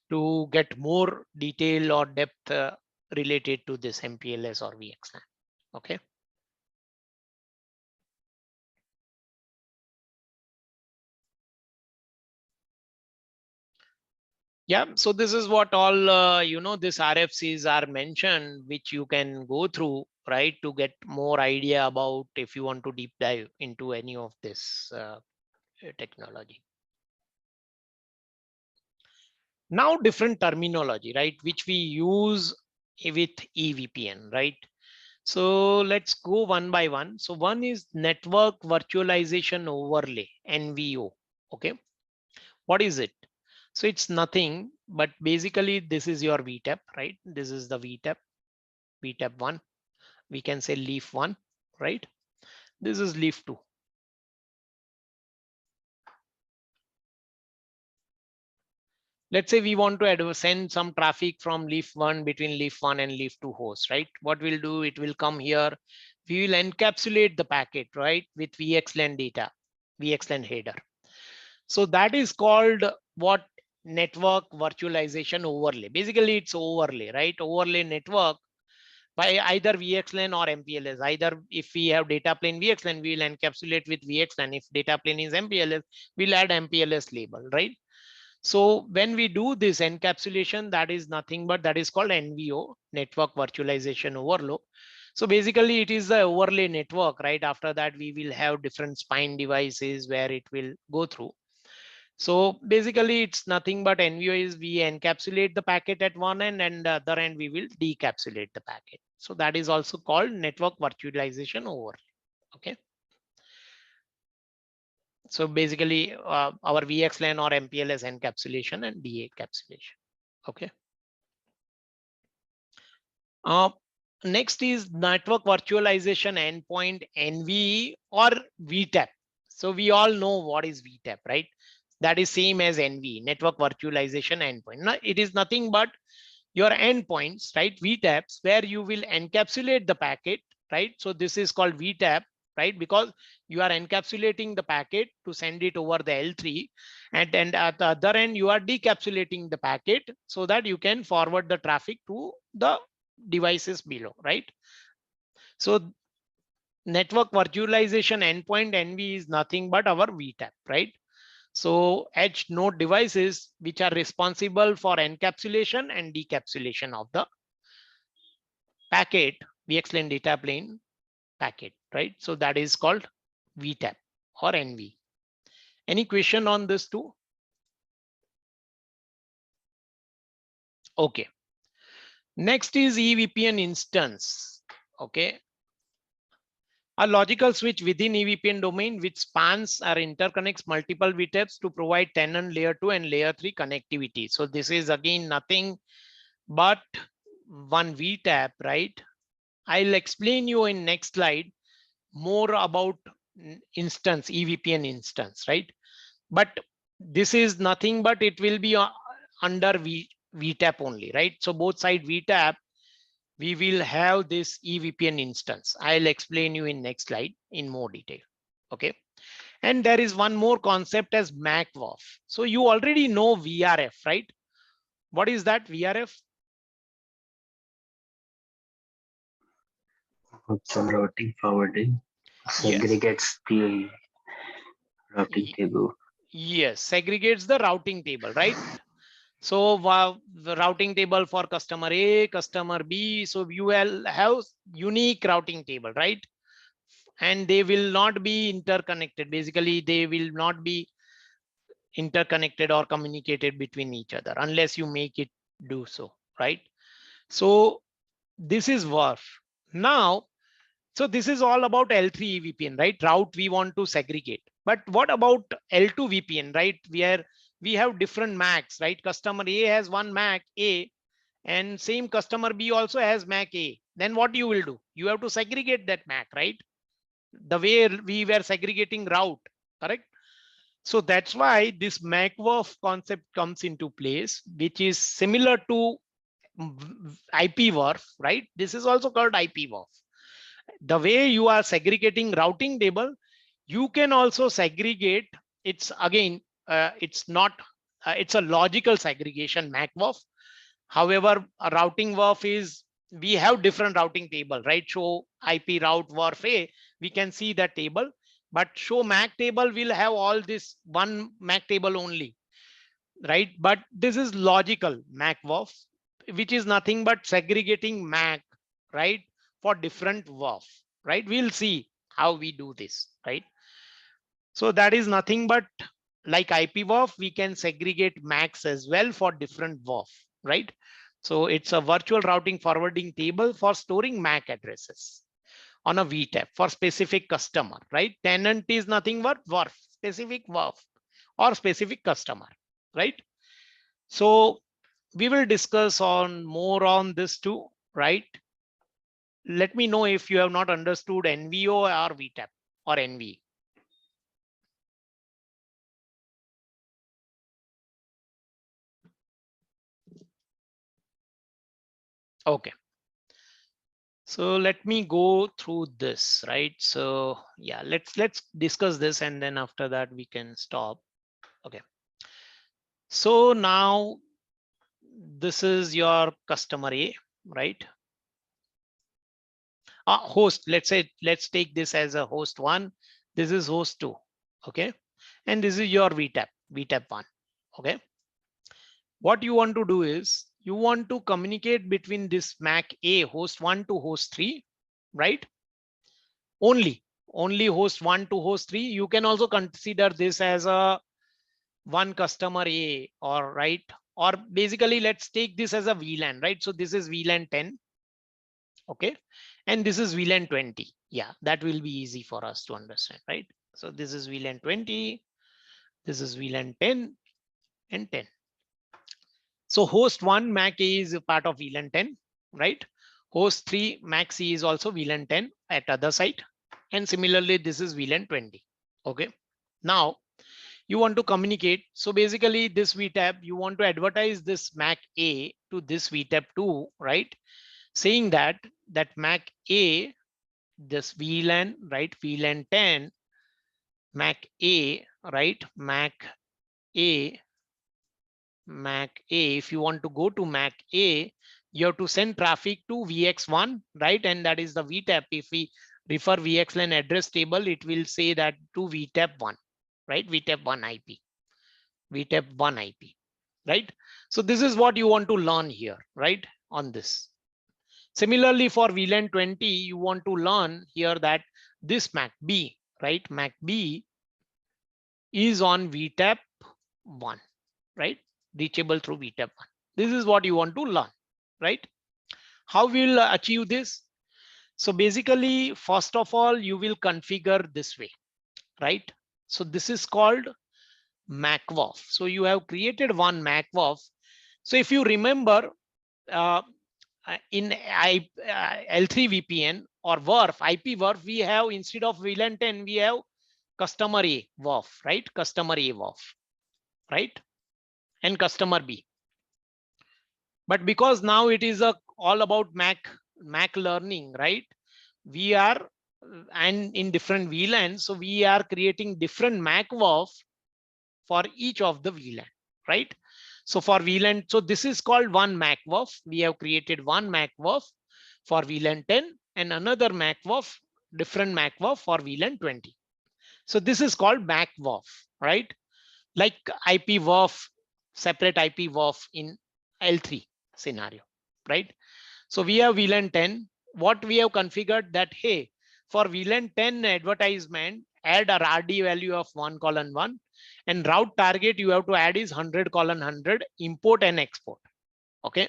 to get more detail or depth related to this MPLS or VXLAN. Okay. Yeah, so this is what all this RFCs are mentioned, which you can go through, right, to get more idea about if you want to deep dive into any of this technology. Now different terminology, right, which we use with EVPN, right? So let's go one by one. So one is network virtualization overlay, NVO. Okay, what is it? So it's nothing, but basically this is your VTAP, right? This is the VTAP 1. We can say leaf 1, right? This is leaf 2. Let's say we want to send some traffic from leaf 1 between leaf 1 and leaf 2 hosts, right? What we'll do, it will come here. We will encapsulate the packet, right, with VXLAN data, VXLAN header. So that is called what? Network virtualization overlay. Basically, it's overlay, right? Overlay network by either VXLAN or MPLS. Either if we have data plane VXLAN, we will encapsulate with VXLAN. If data plane is MPLS, we'll add MPLS label, right? So when we do this encapsulation, that is nothing but that is called NVO, network virtualization overload. So basically it is the overlay network, right? After that, we will have different spine devices where it will go through. So basically it's nothing but NVO is we encapsulate the packet at one end and the other end we will decapsulate the packet. So that is also called network virtualization overlay. Okay. So basically our VXLAN or MPLS encapsulation and decapsulation. Okay. Next is network virtualization endpoint, NV or VTAP. So we all know what is VTAP, right? That is same as NV, network virtualization endpoint. Now, it is nothing but your endpoints, right? VTAPs, where you will encapsulate the packet, right? So this is called VTAP, right? Because you are encapsulating the packet to send it over the L3, and at the other end, you are decapsulating the packet so that you can forward the traffic to the devices below, right? So network virtualization endpoint NV is nothing but our VTAP, right? So edge node devices which are responsible for encapsulation and decapsulation of the packet, VXLAN data plane packet, right? So that is called VTAP or NV. Any question on this too? Okay. Next is EVPN instance. Okay. A logical switch within EVPN domain which spans or interconnects multiple VTAPs to provide tenant layer 2 and layer 3 connectivity. So this is again nothing but one VTAP, right? I'll explain you in next slide more about instance, EVPN instance, right? But this is nothing but it will be under VTAP only, right? So both side VTAP, we will have this EVPN instance. I'll explain you in next slide in more detail. Okay. And there is one more concept as MACWAF. So you already know VRF, right? What is that VRF? Some routing forwarding Yes. segregates the routing table. Yes, segregates the routing table, right? So the routing table for customer A, customer B. So you will have unique routing table, right? And they will not be interconnected. Basically, they will not be interconnected or communicated between each other unless you make it do so, right? So this is WARF. Now, So this is all about L3 EVPN, right? Route we want to segregate. But what about L2 VPN, right? Where we have different MACs, right? Customer A has one MAC A and same customer B also has MAC A. Then what you will do? You have to segregate that MAC, right? The way we were segregating route, correct? So that's why this MACWRF concept comes into place, which is similar to IPWRF, right? This is also called IPWRF. The way you are segregating routing table, you can also segregate. It's again, it's not, it's a logical segregation MACWRF. However, a routing WRF is, we have different routing table, right? Show IP route WRF A, we can see that table, but show MAC table will have all this one MAC table only, right? But this is logical MACWRF, which is nothing but segregating MAC, right? For different WRF, right? We'll see how we do this, right? So that is nothing but like IPWRF, we can segregate MACs as well for different WRF, right? So it's a virtual routing forwarding table for storing MAC addresses on a VTAP for specific customer, right? Tenant is nothing but WRF, specific WRF or specific customer, right? So we will discuss on more on this too, right? Let me know if you have not understood NVO or VTAP or NV. Okay. So let me go through this, right? So yeah, let's discuss this and then after that we can stop. Okay. So now this is your customer A, right? Host, let's say, let's take this as a host 1. This is host 2. Okay. And this is your VTAP 1. Okay. What you want to do is you want to communicate between this MAC A host 1 to host 3, right? Only host 1 to host 3. You can also consider this as a one customer A, or right? Or basically let's take this as a VLAN, right? So this is VLAN 10. Okay. And this is VLAN 20. Yeah, that will be easy for us to understand, right? So this is VLAN 20. This is VLAN 10 and 10. So host 1 MAC A is a part of VLAN 10, right? Host 3 MAC C is also VLAN 10 at other site. And similarly, this is VLAN 20. Okay. Now you want to communicate. So basically this VTAP, you want to advertise this MAC A to this VTAP 2, right? Saying that MAC A, this VLAN, right? VLAN 10, MAC A, right? MAC A, if you want to go to MAC A, you have to send traffic to VX1, right? And that is the VTAP. If we refer VXLAN address table, it will say that to VTAP 1, right? VTAP 1 IP, VTAP 1 IP, right? So this is what you want to learn here, right? On this. Similarly, for VLAN 20, you want to learn here that this MAC B, right? MAC B is on VTAP 1, right? Reachable through VTAP 1. This is what you want to learn, right? How we'll achieve this? So basically, first of all, you will configure this way, right? So this is called MACWRF. So you have created one MACWRF. So if you remember, in L3 VPN or WRF, IPWRF, we have, instead of VLAN 10, we have customer A WRF, right? Customer A WRF, right? And customer B. But because now it is all about MAC learning, right? We are, and in different VLANs, so we are creating different MACWRF for each of the VLAN, right? So for VLAN, so this is called one MACWRF. We have created one MACWRF for VLAN 10 and another MACWRF, different MACWRF for VLAN 20. So this is called MACWRF, right? Like IPWRF, separate IPWRF in L3 scenario, right? So we have VLAN 10. What we have configured that, hey, for VLAN 10 advertisement, add a RD value of 1:1, and route target you have to add is 100:100, import and export. Okay.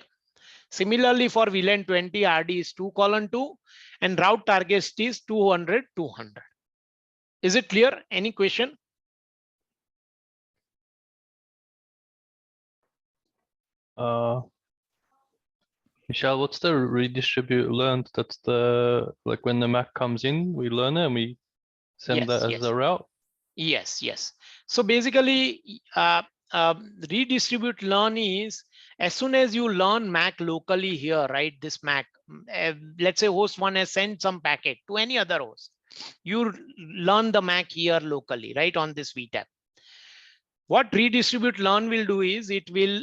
Similarly, for VLAN 20, RD is 2:2 and route target is 200, 200. Is it clear? Any question? Michelle, what's the redistribute learned? That's the, like when the MAC comes in, we learn it and we send Yes, that as yes. a route. Yes, yes. So basically, redistribute learn is as soon as you learn MAC locally here, right? This MAC, let's say host one has sent some packet to any other host. You learn the MAC here locally, right? On this VTAP. What redistribute learn will do is it will,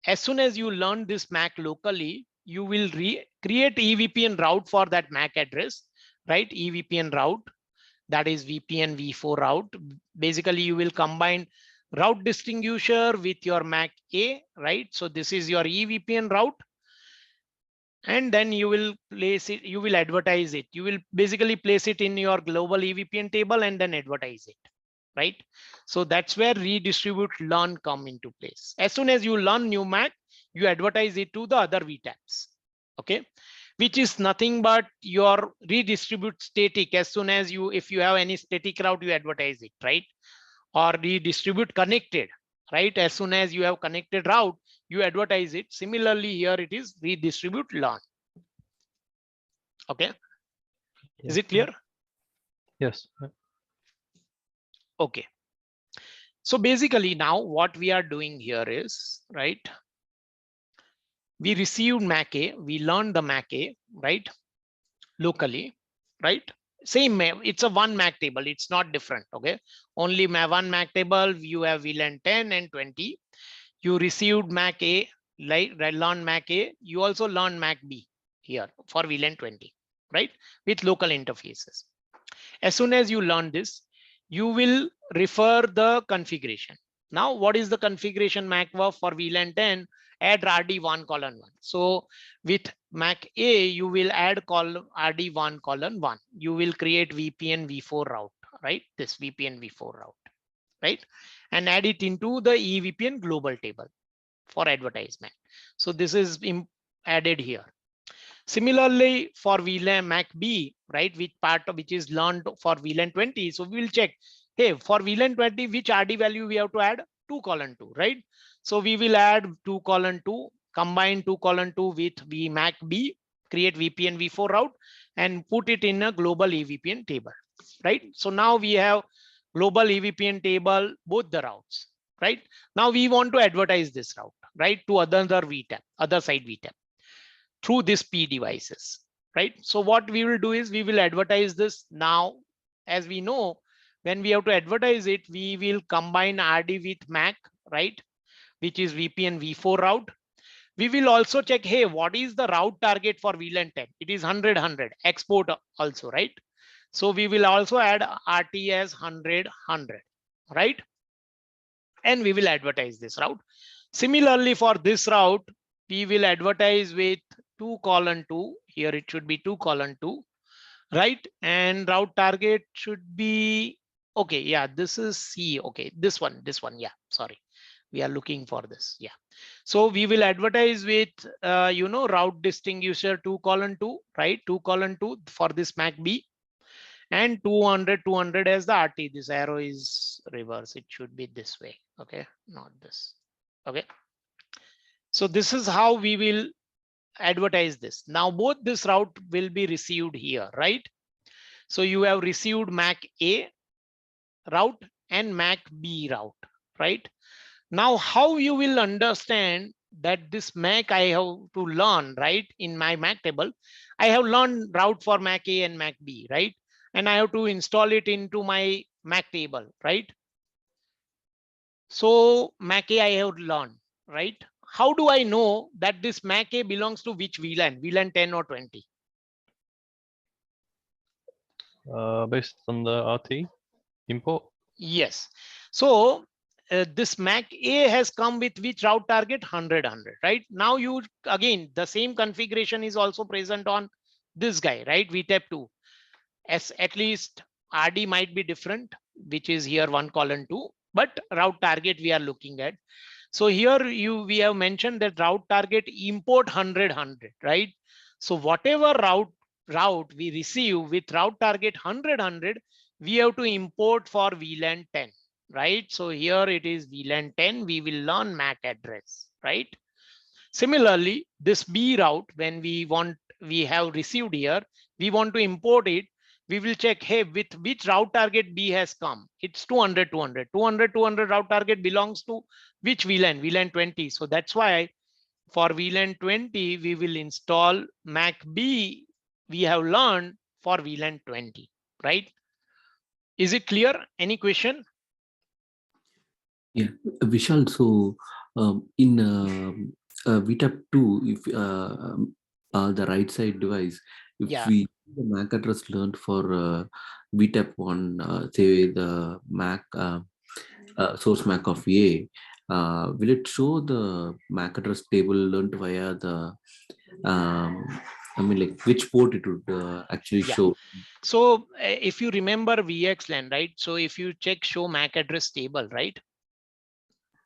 as soon as you learn this MAC locally, you will create EVPN route for that MAC address, right? EVPN route. That is VPN v4 route. Basically, you will combine route distinguisher with your MAC A, right? So this is your EVPN route. And then you will place it, you will advertise it. You will basically place it in your global EVPN table and then advertise it, right? So that's where redistribute learn come into place. As soon as you learn new MAC, you advertise it to the other VTAPs, okay? Which is nothing but your redistribute static. As soon as you, if you have any static route, you advertise it, right? Or redistribute connected, right? As soon as you have connected route, you advertise it. Similarly, here it is redistribute learn. Okay. Is it clear? Yes. Okay. So basically now what we are doing here is, right? We received MAC A, we learned the MAC A, right? Locally, right? Same, it's a one MAC table, it's not different, okay? Only one MAC table, you have VLAN 10 and 20. You received MAC A, like learn MAC A, you also learn MAC B here for VLAN 20, right? With local interfaces. As soon as you learn this, you will refer the configuration. Now, what is the configuration MAC verb for VLAN 10? Add RD1:1. So with MAC A, you will add RD1:1. You will create VPN v4 route, right? This VPN v4 route, right? And add it into the EVPN global table for advertisement. So this is added here. Similarly, for VLAN MAC B, right, which part of which is learned for VLAN 20. So we will check, hey, for VLAN 20, which RD value we have to add? 2:2, right? So we will add 2:2, combine 2:2 with VMAC B, create VPN v4 route, and put it in a global EVPN table, right? So now we have global EVPN table, both the routes, right? Now we want to advertise this route, right, to other VTAP, other side VTAP, through this P devices, right? So what we will do is we will advertise this. Now, as we know, when we have to advertise it, we will combine RD with MAC, right? Which is VPN v4 route. We will also check, hey, what is the route target for VLAN 10? It is 100, 100, export also, right? So we will also add RTS 100, 100, right? And we will advertise this route. Similarly, for this route, we will advertise with 2:2. Here it should be 2:2, right? And route target should be, okay, yeah, this is C. Okay, this one, yeah, sorry. We are looking for this, yeah. So we will advertise with, route distinguisher 2:2, right? 2:2 for this MAC B, and 200, 200 as the RT. This arrow is reverse. It should be this way, okay? Not this, okay? So this is how we will advertise this. Now both this route will be received here, right? So you have received MAC A route and MAC B route, right? Now how you will understand that this MAC I have to learn, right? In my MAC table, I have learned route for MAC A and MAC B, right? And I have to install it into my MAC table, right? So MAC A I have learned, right? How do I know that this MAC A belongs to which VLAN, VLAN 10 or 20? Based on the RT import. Yes. So this MAC A has come with which route target? 100, 100, right? Now you, again, the same configuration is also present on this guy, right? VTAP 2. As at least RD might be different, which is here 1:2, but route target we are looking at. So here we have mentioned that route target import 100, right? So whatever route we receive with route target 100, we have to import for VLAN 10, right? So here it is VLAN 10, we will learn MAC address, right? Similarly, this B route, when we have received here, we want to import it, we will check, hey, with which route target B has come. It's 200 route target belongs to which VLAN? VLAN 20. So that's why for VLAN 20, we will install MAC B we have learned for VLAN 20, right? Is it clear? Any question? Yeah, Vishal. So in VTAP 2, if the right side device, if Yeah. we the MAC address learned for VTAP 1, say the MAC source MAC of A, will it show the MAC address table learned via the I mean, like which port it would actually Yeah. show? So if you remember VXLAN, right? So if you check show MAC address table, right?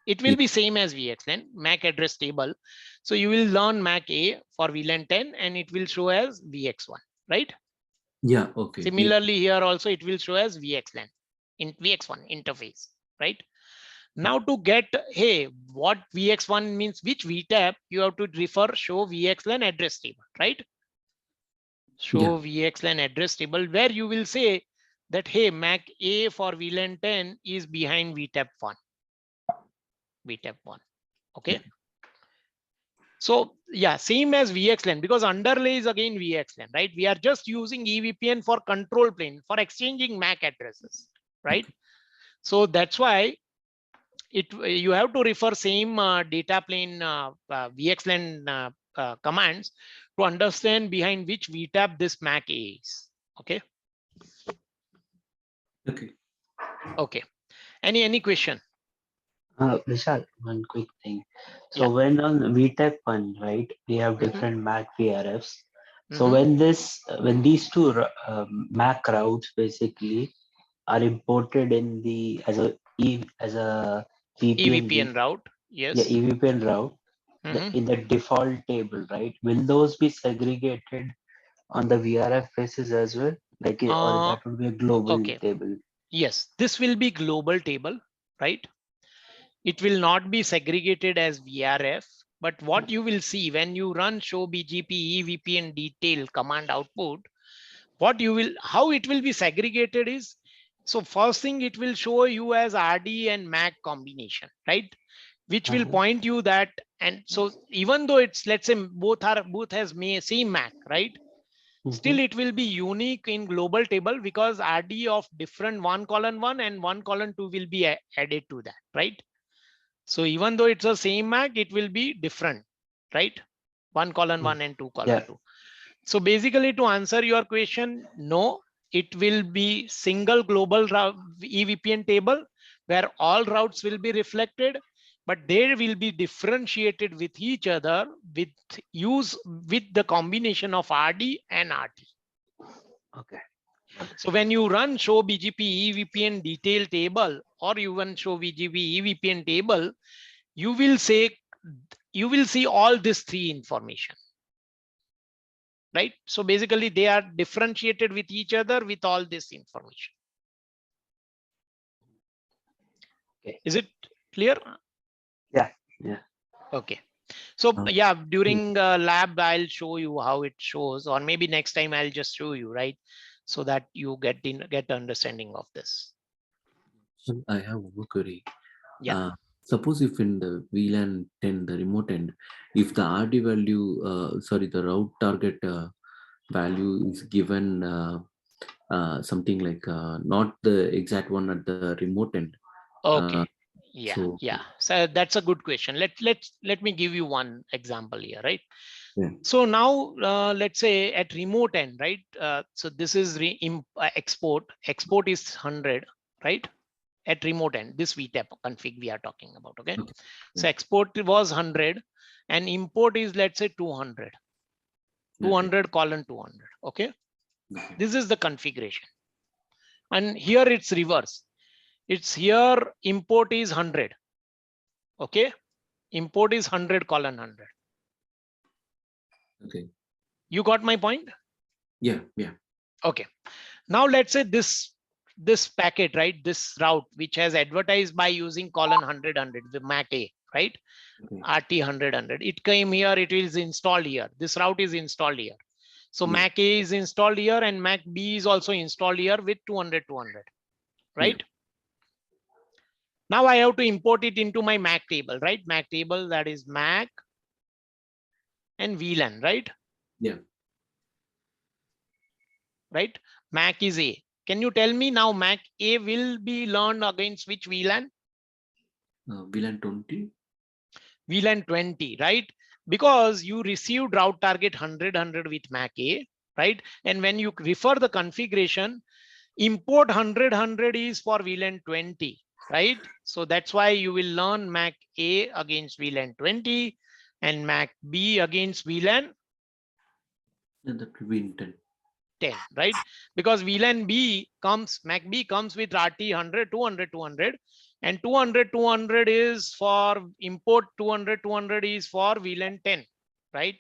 It will be same as VXLAN, MAC address table. So you will learn MAC A for VLAN 10 and it will show as VX1, right? Yeah, okay. Similarly, here also it will show as VXLAN in VX1 interface, right? Now to get, hey, what VX1 means, which VTAP, you have to refer show VXLAN address table, right? Show VXLAN address table where you will say that, hey, MAC A for VLAN 10 is behind VTAP 1. VTAP 1. Okay. So yeah, same as VXLAN, because underlay is again VXLAN, right? We are just using EVPN for control plane for exchanging MAC addresses, right? So that's why you have to refer same data plane VXLAN commands to understand behind which VTAP this MAC is. Okay. Okay. Okay. Any question? Vishal, one quick thing. So Yeah. when on VTech 1, right, we have different MAC VRFs. So when these two MAC routes basically are imported in the as a EVPN route. Yes. EVPN route in the default table, right? Will those be segregated on the VRF basis as well? Like or that would be a global Okay. table. Yes, this will be global table, right? It will not be segregated as VRF, but what you will see when you run show BGP EVPN detail command output, how it will be segregated is, so first thing it will show you as RD and MAC combination, right? Which will point you that, and so even though it's, let's say both has same MAC, right? Still it will be unique in global table because RD of different 1:1 and 1:2 will be added to that, right? So even though it's the same MAC, it will be different, right? 1:1 and 2:2. So basically to answer your question, no, it will be single global EVPN table where all routes will be reflected, but they will be differentiated with each other with the combination of RD and RT. Okay. So when you run show BGP EVPN detail table or you run show BGP EVPN table, you will see all this three information, right? So basically they are differentiated with each other with all this information. Okay. Is it clear? Yeah. Okay. So yeah, during lab, I'll show you how it shows, or maybe next time I'll just show you, right? So that you get understanding of this. So I have one query. Yeah. Suppose if in the VLAN 10, the remote end, if the RD value, the route target value is given something like not the exact one at the remote end. Okay. Yeah. So, Yeah. So that's a good question. Let me give you one example here, right? Yeah. So now let's say at remote end, right? So this is export. Export is 100, right? At remote end, this VTAP config we are talking about. Okay. So export was 100 and import is, let's say 200. 200:200. Okay. This is the configuration. And here it's reverse. It's here import is 100. Okay. Import is 100:100. Okay. You got my point? Yeah. Yeah. Okay. Now let's say this packet, right? This route, which has advertised by using :100:100, the MAC A, right? Okay. RT 100:100. It came here, it is installed here. This route is installed here. So Yeah. MAC A is installed here and MAC B is also installed here with 200:200, right? Now I have to import it into my MAC table, right? MAC table, that is MAC and VLAN, right? Yeah. Right? MAC is A. Can you tell me now MAC A will be learned against which VLAN? VLAN 20. VLAN 20, right? Because you received route target 100:100 with MAC A, right? And when you refer the configuration, import 100:100 is for VLAN 20, right? So that's why you will learn MAC A against VLAN 20 and MAC B against VLAN And that will be in 10. 10, right? Because VLAN B comes, MAC B comes with RT 100, 200, 200, and 200, 200 is for import, 200, 200 is for VLAN 10, right?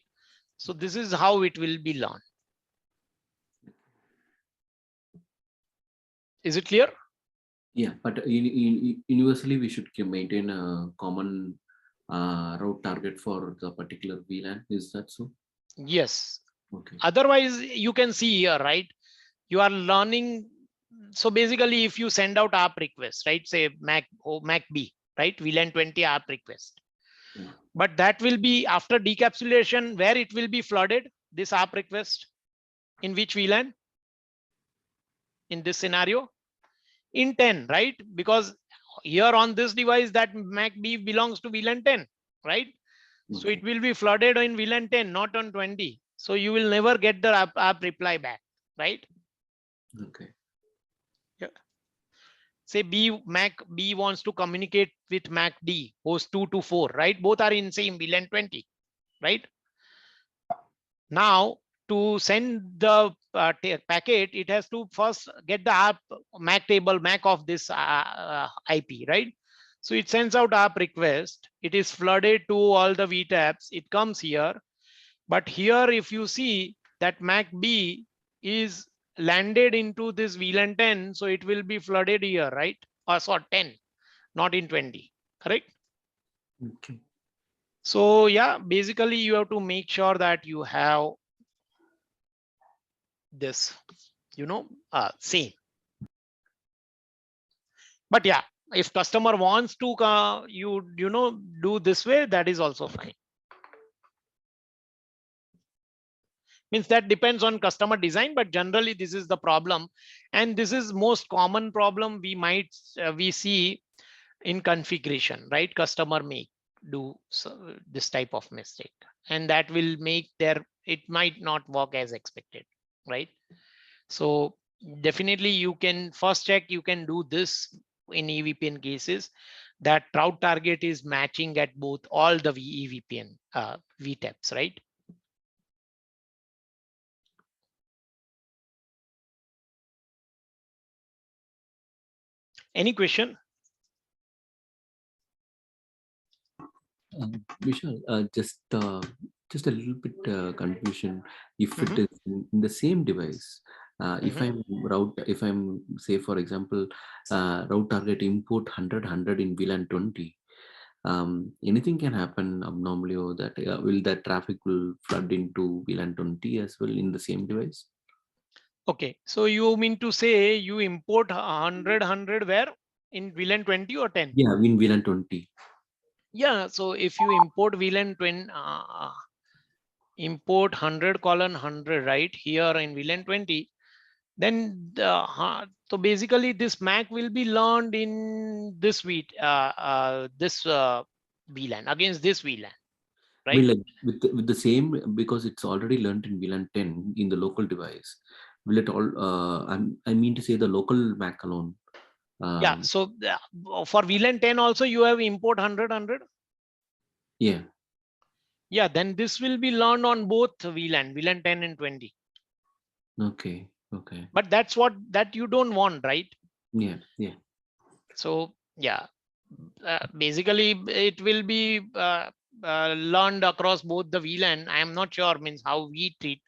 So this is how it will be learned. Is it clear? Yeah, but universally we should maintain a common route target for the particular VLAN. Is that so? Yes. Okay. Otherwise, you can see here, right? You are learning. So basically, if you send out ARP request, right? Say MAC B, right? VLAN 20 ARP request. Yeah. But that will be after decapsulation, where it will be flooded, this ARP request. In which VLAN? In this scenario? In 10, right? Because here on this device, that MAC B belongs to VLAN 10, right? So it will be flooded in VLAN 10, not on 20. So you will never get the app reply back, right? Okay. Yeah. Say MAC B wants to communicate with MAC D, host 2 to 4, right? Both are in same VLAN 20, right? Now to send the packet, it has to first get the app MAC table, MAC of this IP, right? So it sends out app request. It is flooded to all the VTAPs. It comes here. But here, if you see that MAC B is landed into this VLAN 10, so it will be flooded here, right? Or sorry, 10, not in 20, correct? Okay. So yeah, basically you have to make sure that you have this, same. But yeah, if customer wants to do this way, that is also fine. Means that depends on customer design, but generally this is the problem, and this is most common problem we see in configuration, right? Customer may do this type of mistake, and that will make it might not work as expected, right? So definitely you can first check, you can do this in EVPN cases, that route target is matching at both all the EVPN VTAPs, right? Any question? Vishal, just a little bit confusion. If it Mhm. is in the same device, if Mhm. if I'm say for example, route target import 100 in VLAN 20, anything can happen abnormally, or that will that traffic will flood into VLAN 20 as well in the same device? Okay, so you mean to say you import 100 where? In VLAN 20 or 10? Yeah, in VLAN 20. Yeah, so if you import VLAN 20, import 100:100, right? Here in VLAN 20, then so basically this MAC will be learned in this VLAN against this VLAN, I mean, right? like with the same, because it's already learned in VLAN 10 in the local device. Will it all? I mean to say the local MAC alone. Yeah, so for VLAN 10 also you have import 100:100. Yeah. Yeah, then this will be learned on both VLAN 10 and 20. Okay. Okay. But that's what you don't want, right? Yeah. Yeah. So yeah, Basically it will be learned across both the VLAN. I am not sure means how we treat,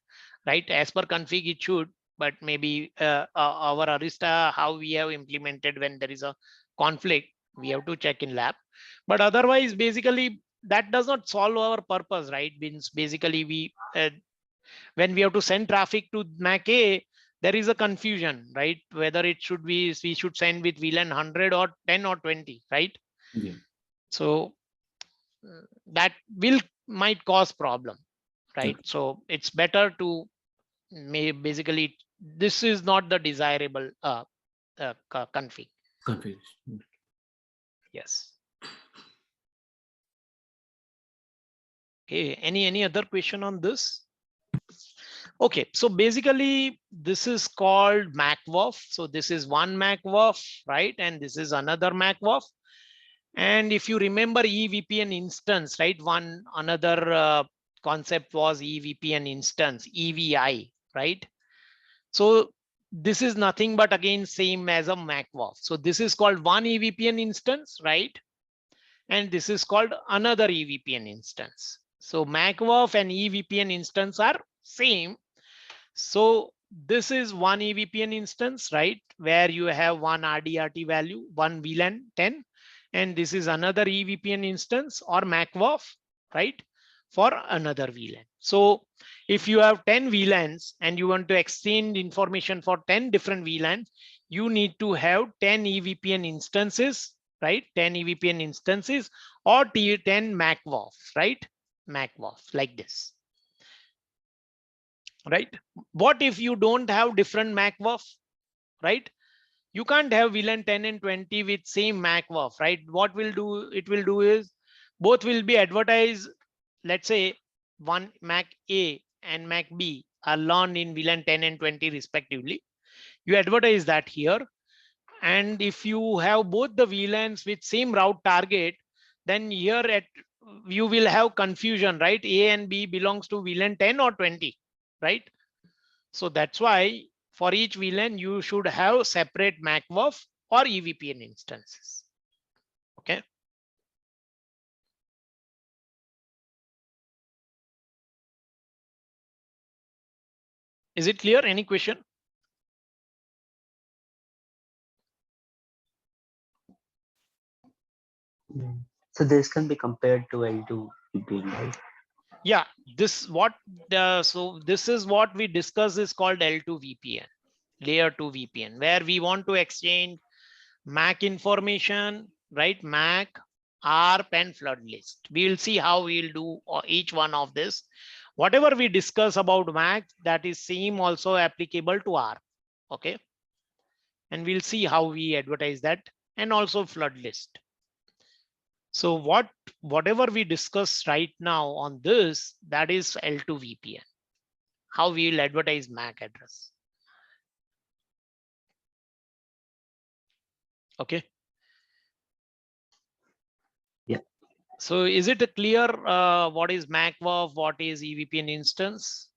right? As per config it should, but maybe our Arista, how we have implemented when there is a conflict, we have to check in lab. But otherwise, basically that does not solve our purpose, right? Means basically we when we have to send traffic to MAC A, there is a confusion, right? Whether it should be, we should send with VLAN 100 or 10 or 20, right? Yeah. So that will might cause problem, right? Okay. So it's better to basically, this is not the desirable config. Configuration. Yes. Okay, any other question on this? Okay, so basically this is called MacWof. So this is one MacWof, right? And this is another MacWof. And if you remember EVPN instance, right? One another concept was EVPN instance, EVI, right? So this is nothing but again same as a MacWof. So this is called one EVPN instance, right? And this is called another EVPN instance. So MacWof and EVPN instance are same. So this is one EVPN instance, right? Where you have one RDRT value, one VLAN 10, and this is another EVPN instance or MacWof, right? For another VLAN. So if you have 10 VLANs and you want to exchange information for 10 different VLANs, you need to have 10 EVPN instances, right? 10 EVPN instances or 10 MacWof, right? MacWof like this. Right? What if you don't have different MacWof, right? You can't have VLAN 10 and 20 with same MacWof, right? What will do, it will do is both will be advertised. Let's say one Mac A and Mac B are learned in VLAN 10 and 20 respectively. You advertise that here. And if you have both the VLANs with same route target, then here at you will have confusion, right? A and B belongs to VLAN 10 or 20, right? So that's why for each VLAN, you should have separate MacWof or EVPN instances. Okay. Is it clear? Any question? So this can be compared to L2 VPN, right? Yeah, this what so this is what we discuss is called L2 VPN, layer 2 VPN, where we want to exchange MAC information, right? MAC, ARP and flood list. We will see how we'll do each one of this. Whatever we discuss about MAC, that is same also applicable to ARP. Okay. And we'll see how we advertise that and also flood list. So whatever we discuss right now on this, that is L2 VPN, how we will advertise MAC address. Okay. Yeah. So is it clear what is MacWof, what is EVPN instance?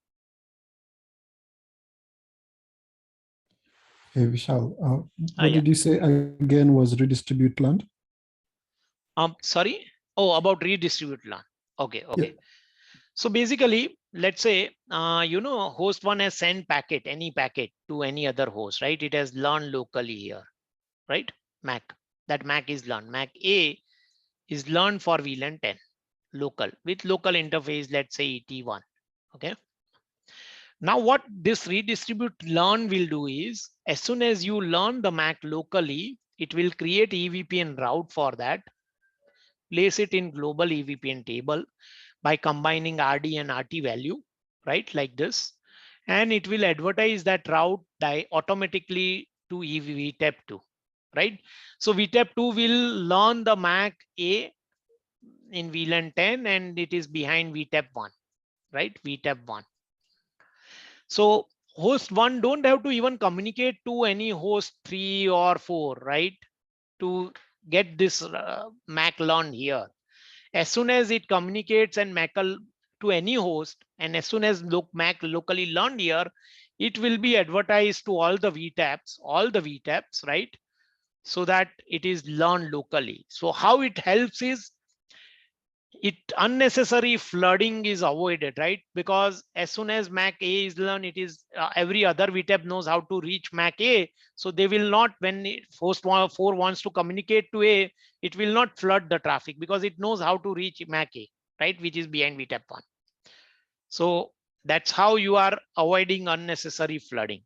Hey Vishal, what Yeah. did you say again was redistribute land? Sorry. Oh, about redistribute LAN. Okay. Okay. Yeah. So basically, let's say, host one has sent packet, any packet to any other host, right? It has learned locally here, right? MAC, that MAC is learned. MAC A is learned for VLAN 10 local with local interface, let's say ET1. Okay. Now what this redistribute learn will do is, as soon as you learn the MAC locally, it will create EVPN route for that, place it in global EVPN table by combining RD and RT value, right? Like this. And it will advertise that route automatically to VTAP2, right? So VTAP2 will learn the MAC A in VLAN 10 and it is behind VTAP1, right? VTAP1. So host 1 don't have to even communicate to any host 3 or 4, right? To get this MAC learned here. As soon as it communicates and MAC to any host, and as soon as MAC locally learned here, it will be advertised to all the VTAPs, right? so that it is learned locally. So how it helps is it unnecessary flooding is avoided, right? Because as soon as MAC A is learned, it is every other VTEP knows how to reach MAC A. So they will not, when host 4 wants to communicate to A, it will not flood the traffic because it knows how to reach MAC A, right? Which is behind VTEP 1. So that's how you are avoiding unnecessary flooding,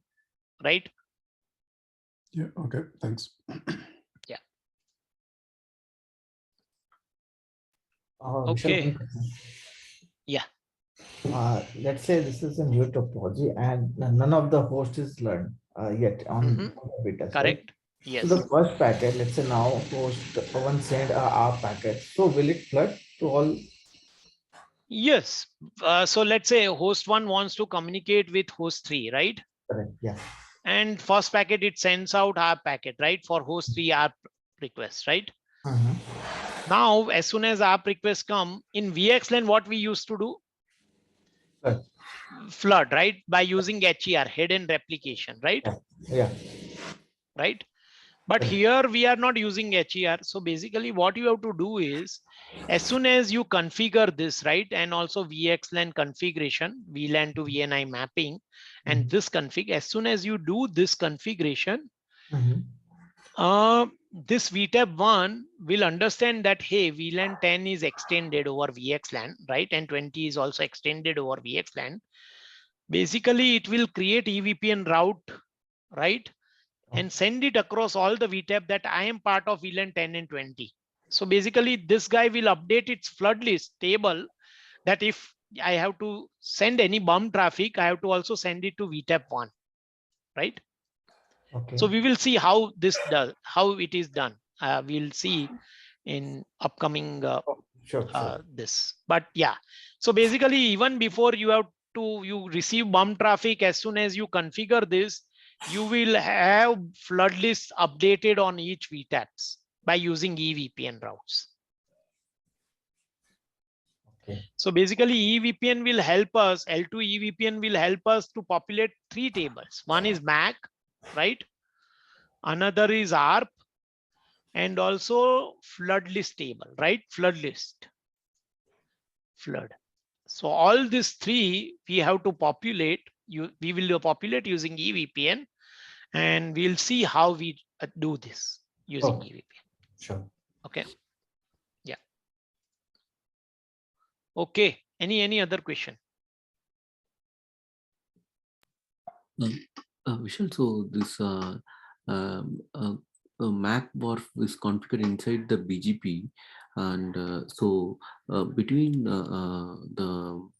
right? Yeah, okay, thanks. Yeah. Vishal, Okay. one question. Yeah. Let's say this is a new topology and none of the host is learned yet on the betas, right? Correct. So Yes. the first packet, let's say now host one send our packet. So will it flood to all? Yes. So let's say host 1 wants to communicate with host 3, right? Correct. Yeah. And first packet, it sends out our packet, right? For host 3 ARP request, right? Now, as soon as ARP requests come in VXLAN, what we used to do? Flood, right? By using HER, hidden replication, right? Yeah. Right. But here we are not using HER. So basically what you have to do is, as soon as you configure this, right? And also VXLAN configuration, VLAN to VNI mapping, and this config, as soon as you do this configuration, this VTEP 1 will understand that, hey, VLAN 10 is extended over VXLAN, right? And 20 is also extended over VXLAN. Basically, it will create EVPN route, right? And send it across all the VTEP that I am part of VLAN 10 and 20. So basically, this guy will update its flood list table that if I have to send any bump traffic, I have to also send it to VTEP 1, right? Okay. So we will see how this does, how it is done. We'll see in upcoming this. But yeah, so basically, even before you have to you receive bump traffic, as soon as you configure this, you will have flood lists updated on each VTAPs by using EVPN routes. Okay. So basically, EVPN will help us, L2 EVPN will help us to populate 3 tables. One is MAC, right? Another is ARP, and also flood list table, right? Flood list, flood. So all these 3 we have to populate. We will populate using EVPN, and we'll see how we do this using EVPN. Sure. Okay. Yeah. Okay. Any other question? Vishal, so this MAC WARF is configured inside the BGP, and so between the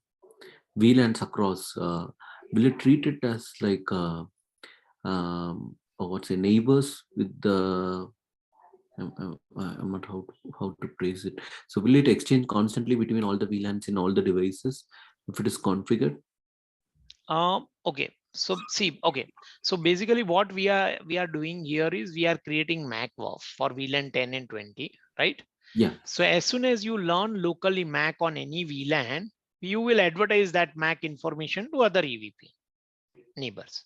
VLANs across, will it treat it as like what's a neighbors with the I'm not how to trace it. So will it exchange constantly between all the VLANs in all the devices if it is configured? Okay. So see, okay. So basically what we are doing here is we are creating MAC WAF for VLAN 10 and 20, right? Yeah. So as soon as you learn locally MAC on any VLAN, you will advertise that MAC information to other EVP neighbors.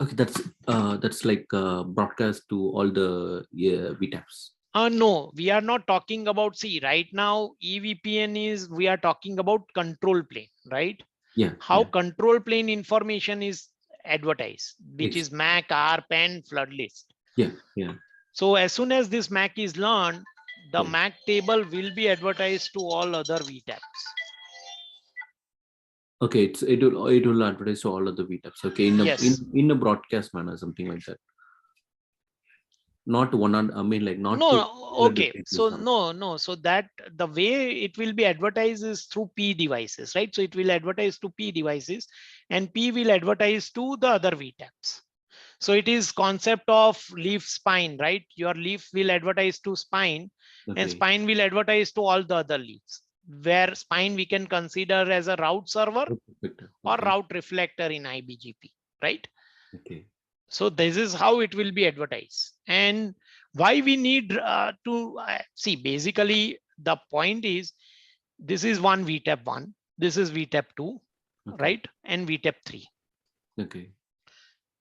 Okay, that's like broadcast to all the VTAPs. No, we are not talking about, see, right now EVPN is, we are talking about control plane, right? Yeah. How control plane information is advertised, which is MAC, ARP, and flood list. Yeah, yeah. So as soon as this MAC is learned, the MAC table will be advertised to all other VTAPs. Okay, it will advertise to all of the VTAPs. Okay, in a broadcast manner, something like that. Not one on, I mean, like not. No, okay. So no. So that the way it will be advertised is through P devices, right? So it will advertise to P devices, and P will advertise to the other VTAPs. So it is concept of leaf spine, right? Your leaf will advertise to spine, and spine will advertise to all the other leaves. Where spine we can consider as a route server or route reflector in IBGP, right? Okay. So this is how it will be advertised. And why we need to see, basically the point is, this is one VTAP 1, this is VTAP 2, right? And VTAP 3. Okay.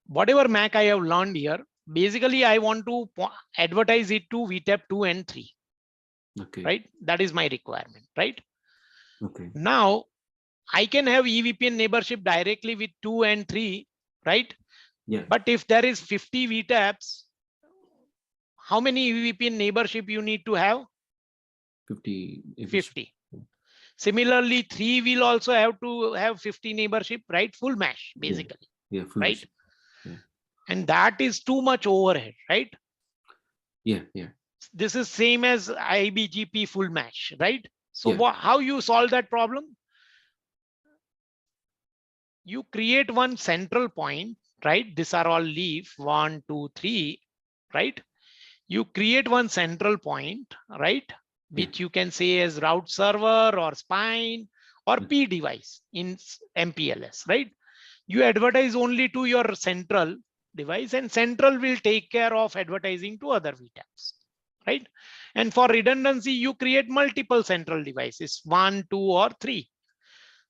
Whatever MAC I have learned here, basically I want to advertise it to VTAP 2 and 3, Okay. right? That is my requirement, right? Okay. Now I can have EVPN neighborship directly with 2 and 3, right? Yeah. But if there is 50 VTAPs, how many EVPN neighborship you need to have? 50. 50. Similarly, 3 will also have to have 50 neighborship, right? Full mesh, basically. Yeah. Full right? mesh. Yeah. And that is too much overhead, right? Yeah. Yeah. This is same as IBGP full mesh, right? So Yeah. how you solve that problem? You create one central point, right? These are all leaf 1, 2, 3, right? You create one central point, right? Which you can say as route server or spine or P device in MPLS, right? You advertise only to your central device, and central will take care of advertising to other VTAPs, right? And for redundancy, you create multiple central devices, 1, 2, or 3.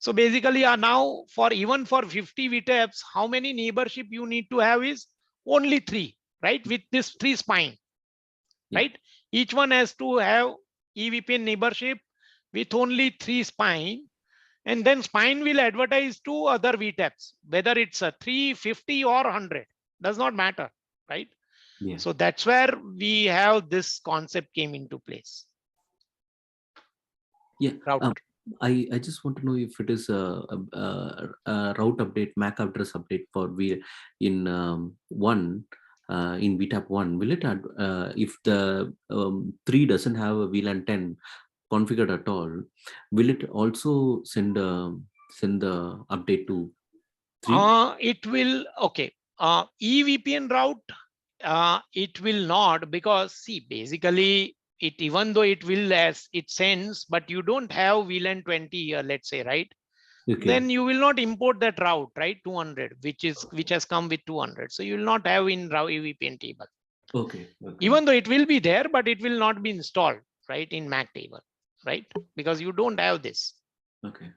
So basically now for even for 50 VTAPs, how many neighborship you need to have is only 3, right? With this 3 spine, right? Each one has to have EVPN neighborship with only 3 spine, and then spine will advertise to other VTAPs, whether it's a 350 or 100, does not matter, right? Yeah. So that's where we have this concept came into place. Yeah. Router. I just want to know if it is a route update, MAC address update for V in one in VTAP 1. Will it add if the 3 doesn't have a VLAN 10 configured at all? Will it also send the update to 3? It will. Okay. EVPN route. It will not, because see, basically it, even though it will, as it sends, but you don't have VLAN 20 here, let's say, right? Okay. Then you will not import that route, right? 200, which has come with 200. So you will not have in route EVPN table. Okay. Even though it will be there, but it will not be installed, right, in MAC table, right? Because you don't have this. Okay.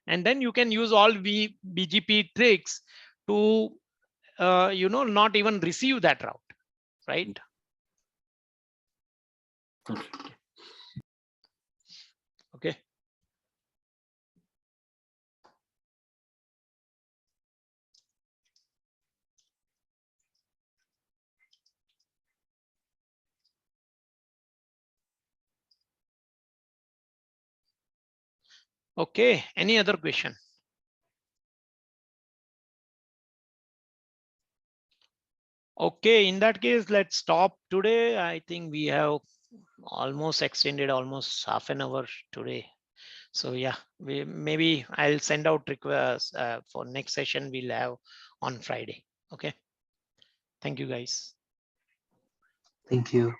And then you can use all BGP tricks to, not even receive that route, right? Okay. Okay. Okay. Any other question? Okay. In that case, let's stop today. I think we have almost extended almost half an hour today. So yeah, maybe I'll send out requests for next session we'll have on Friday. Okay. Thank you, guys. Thank you.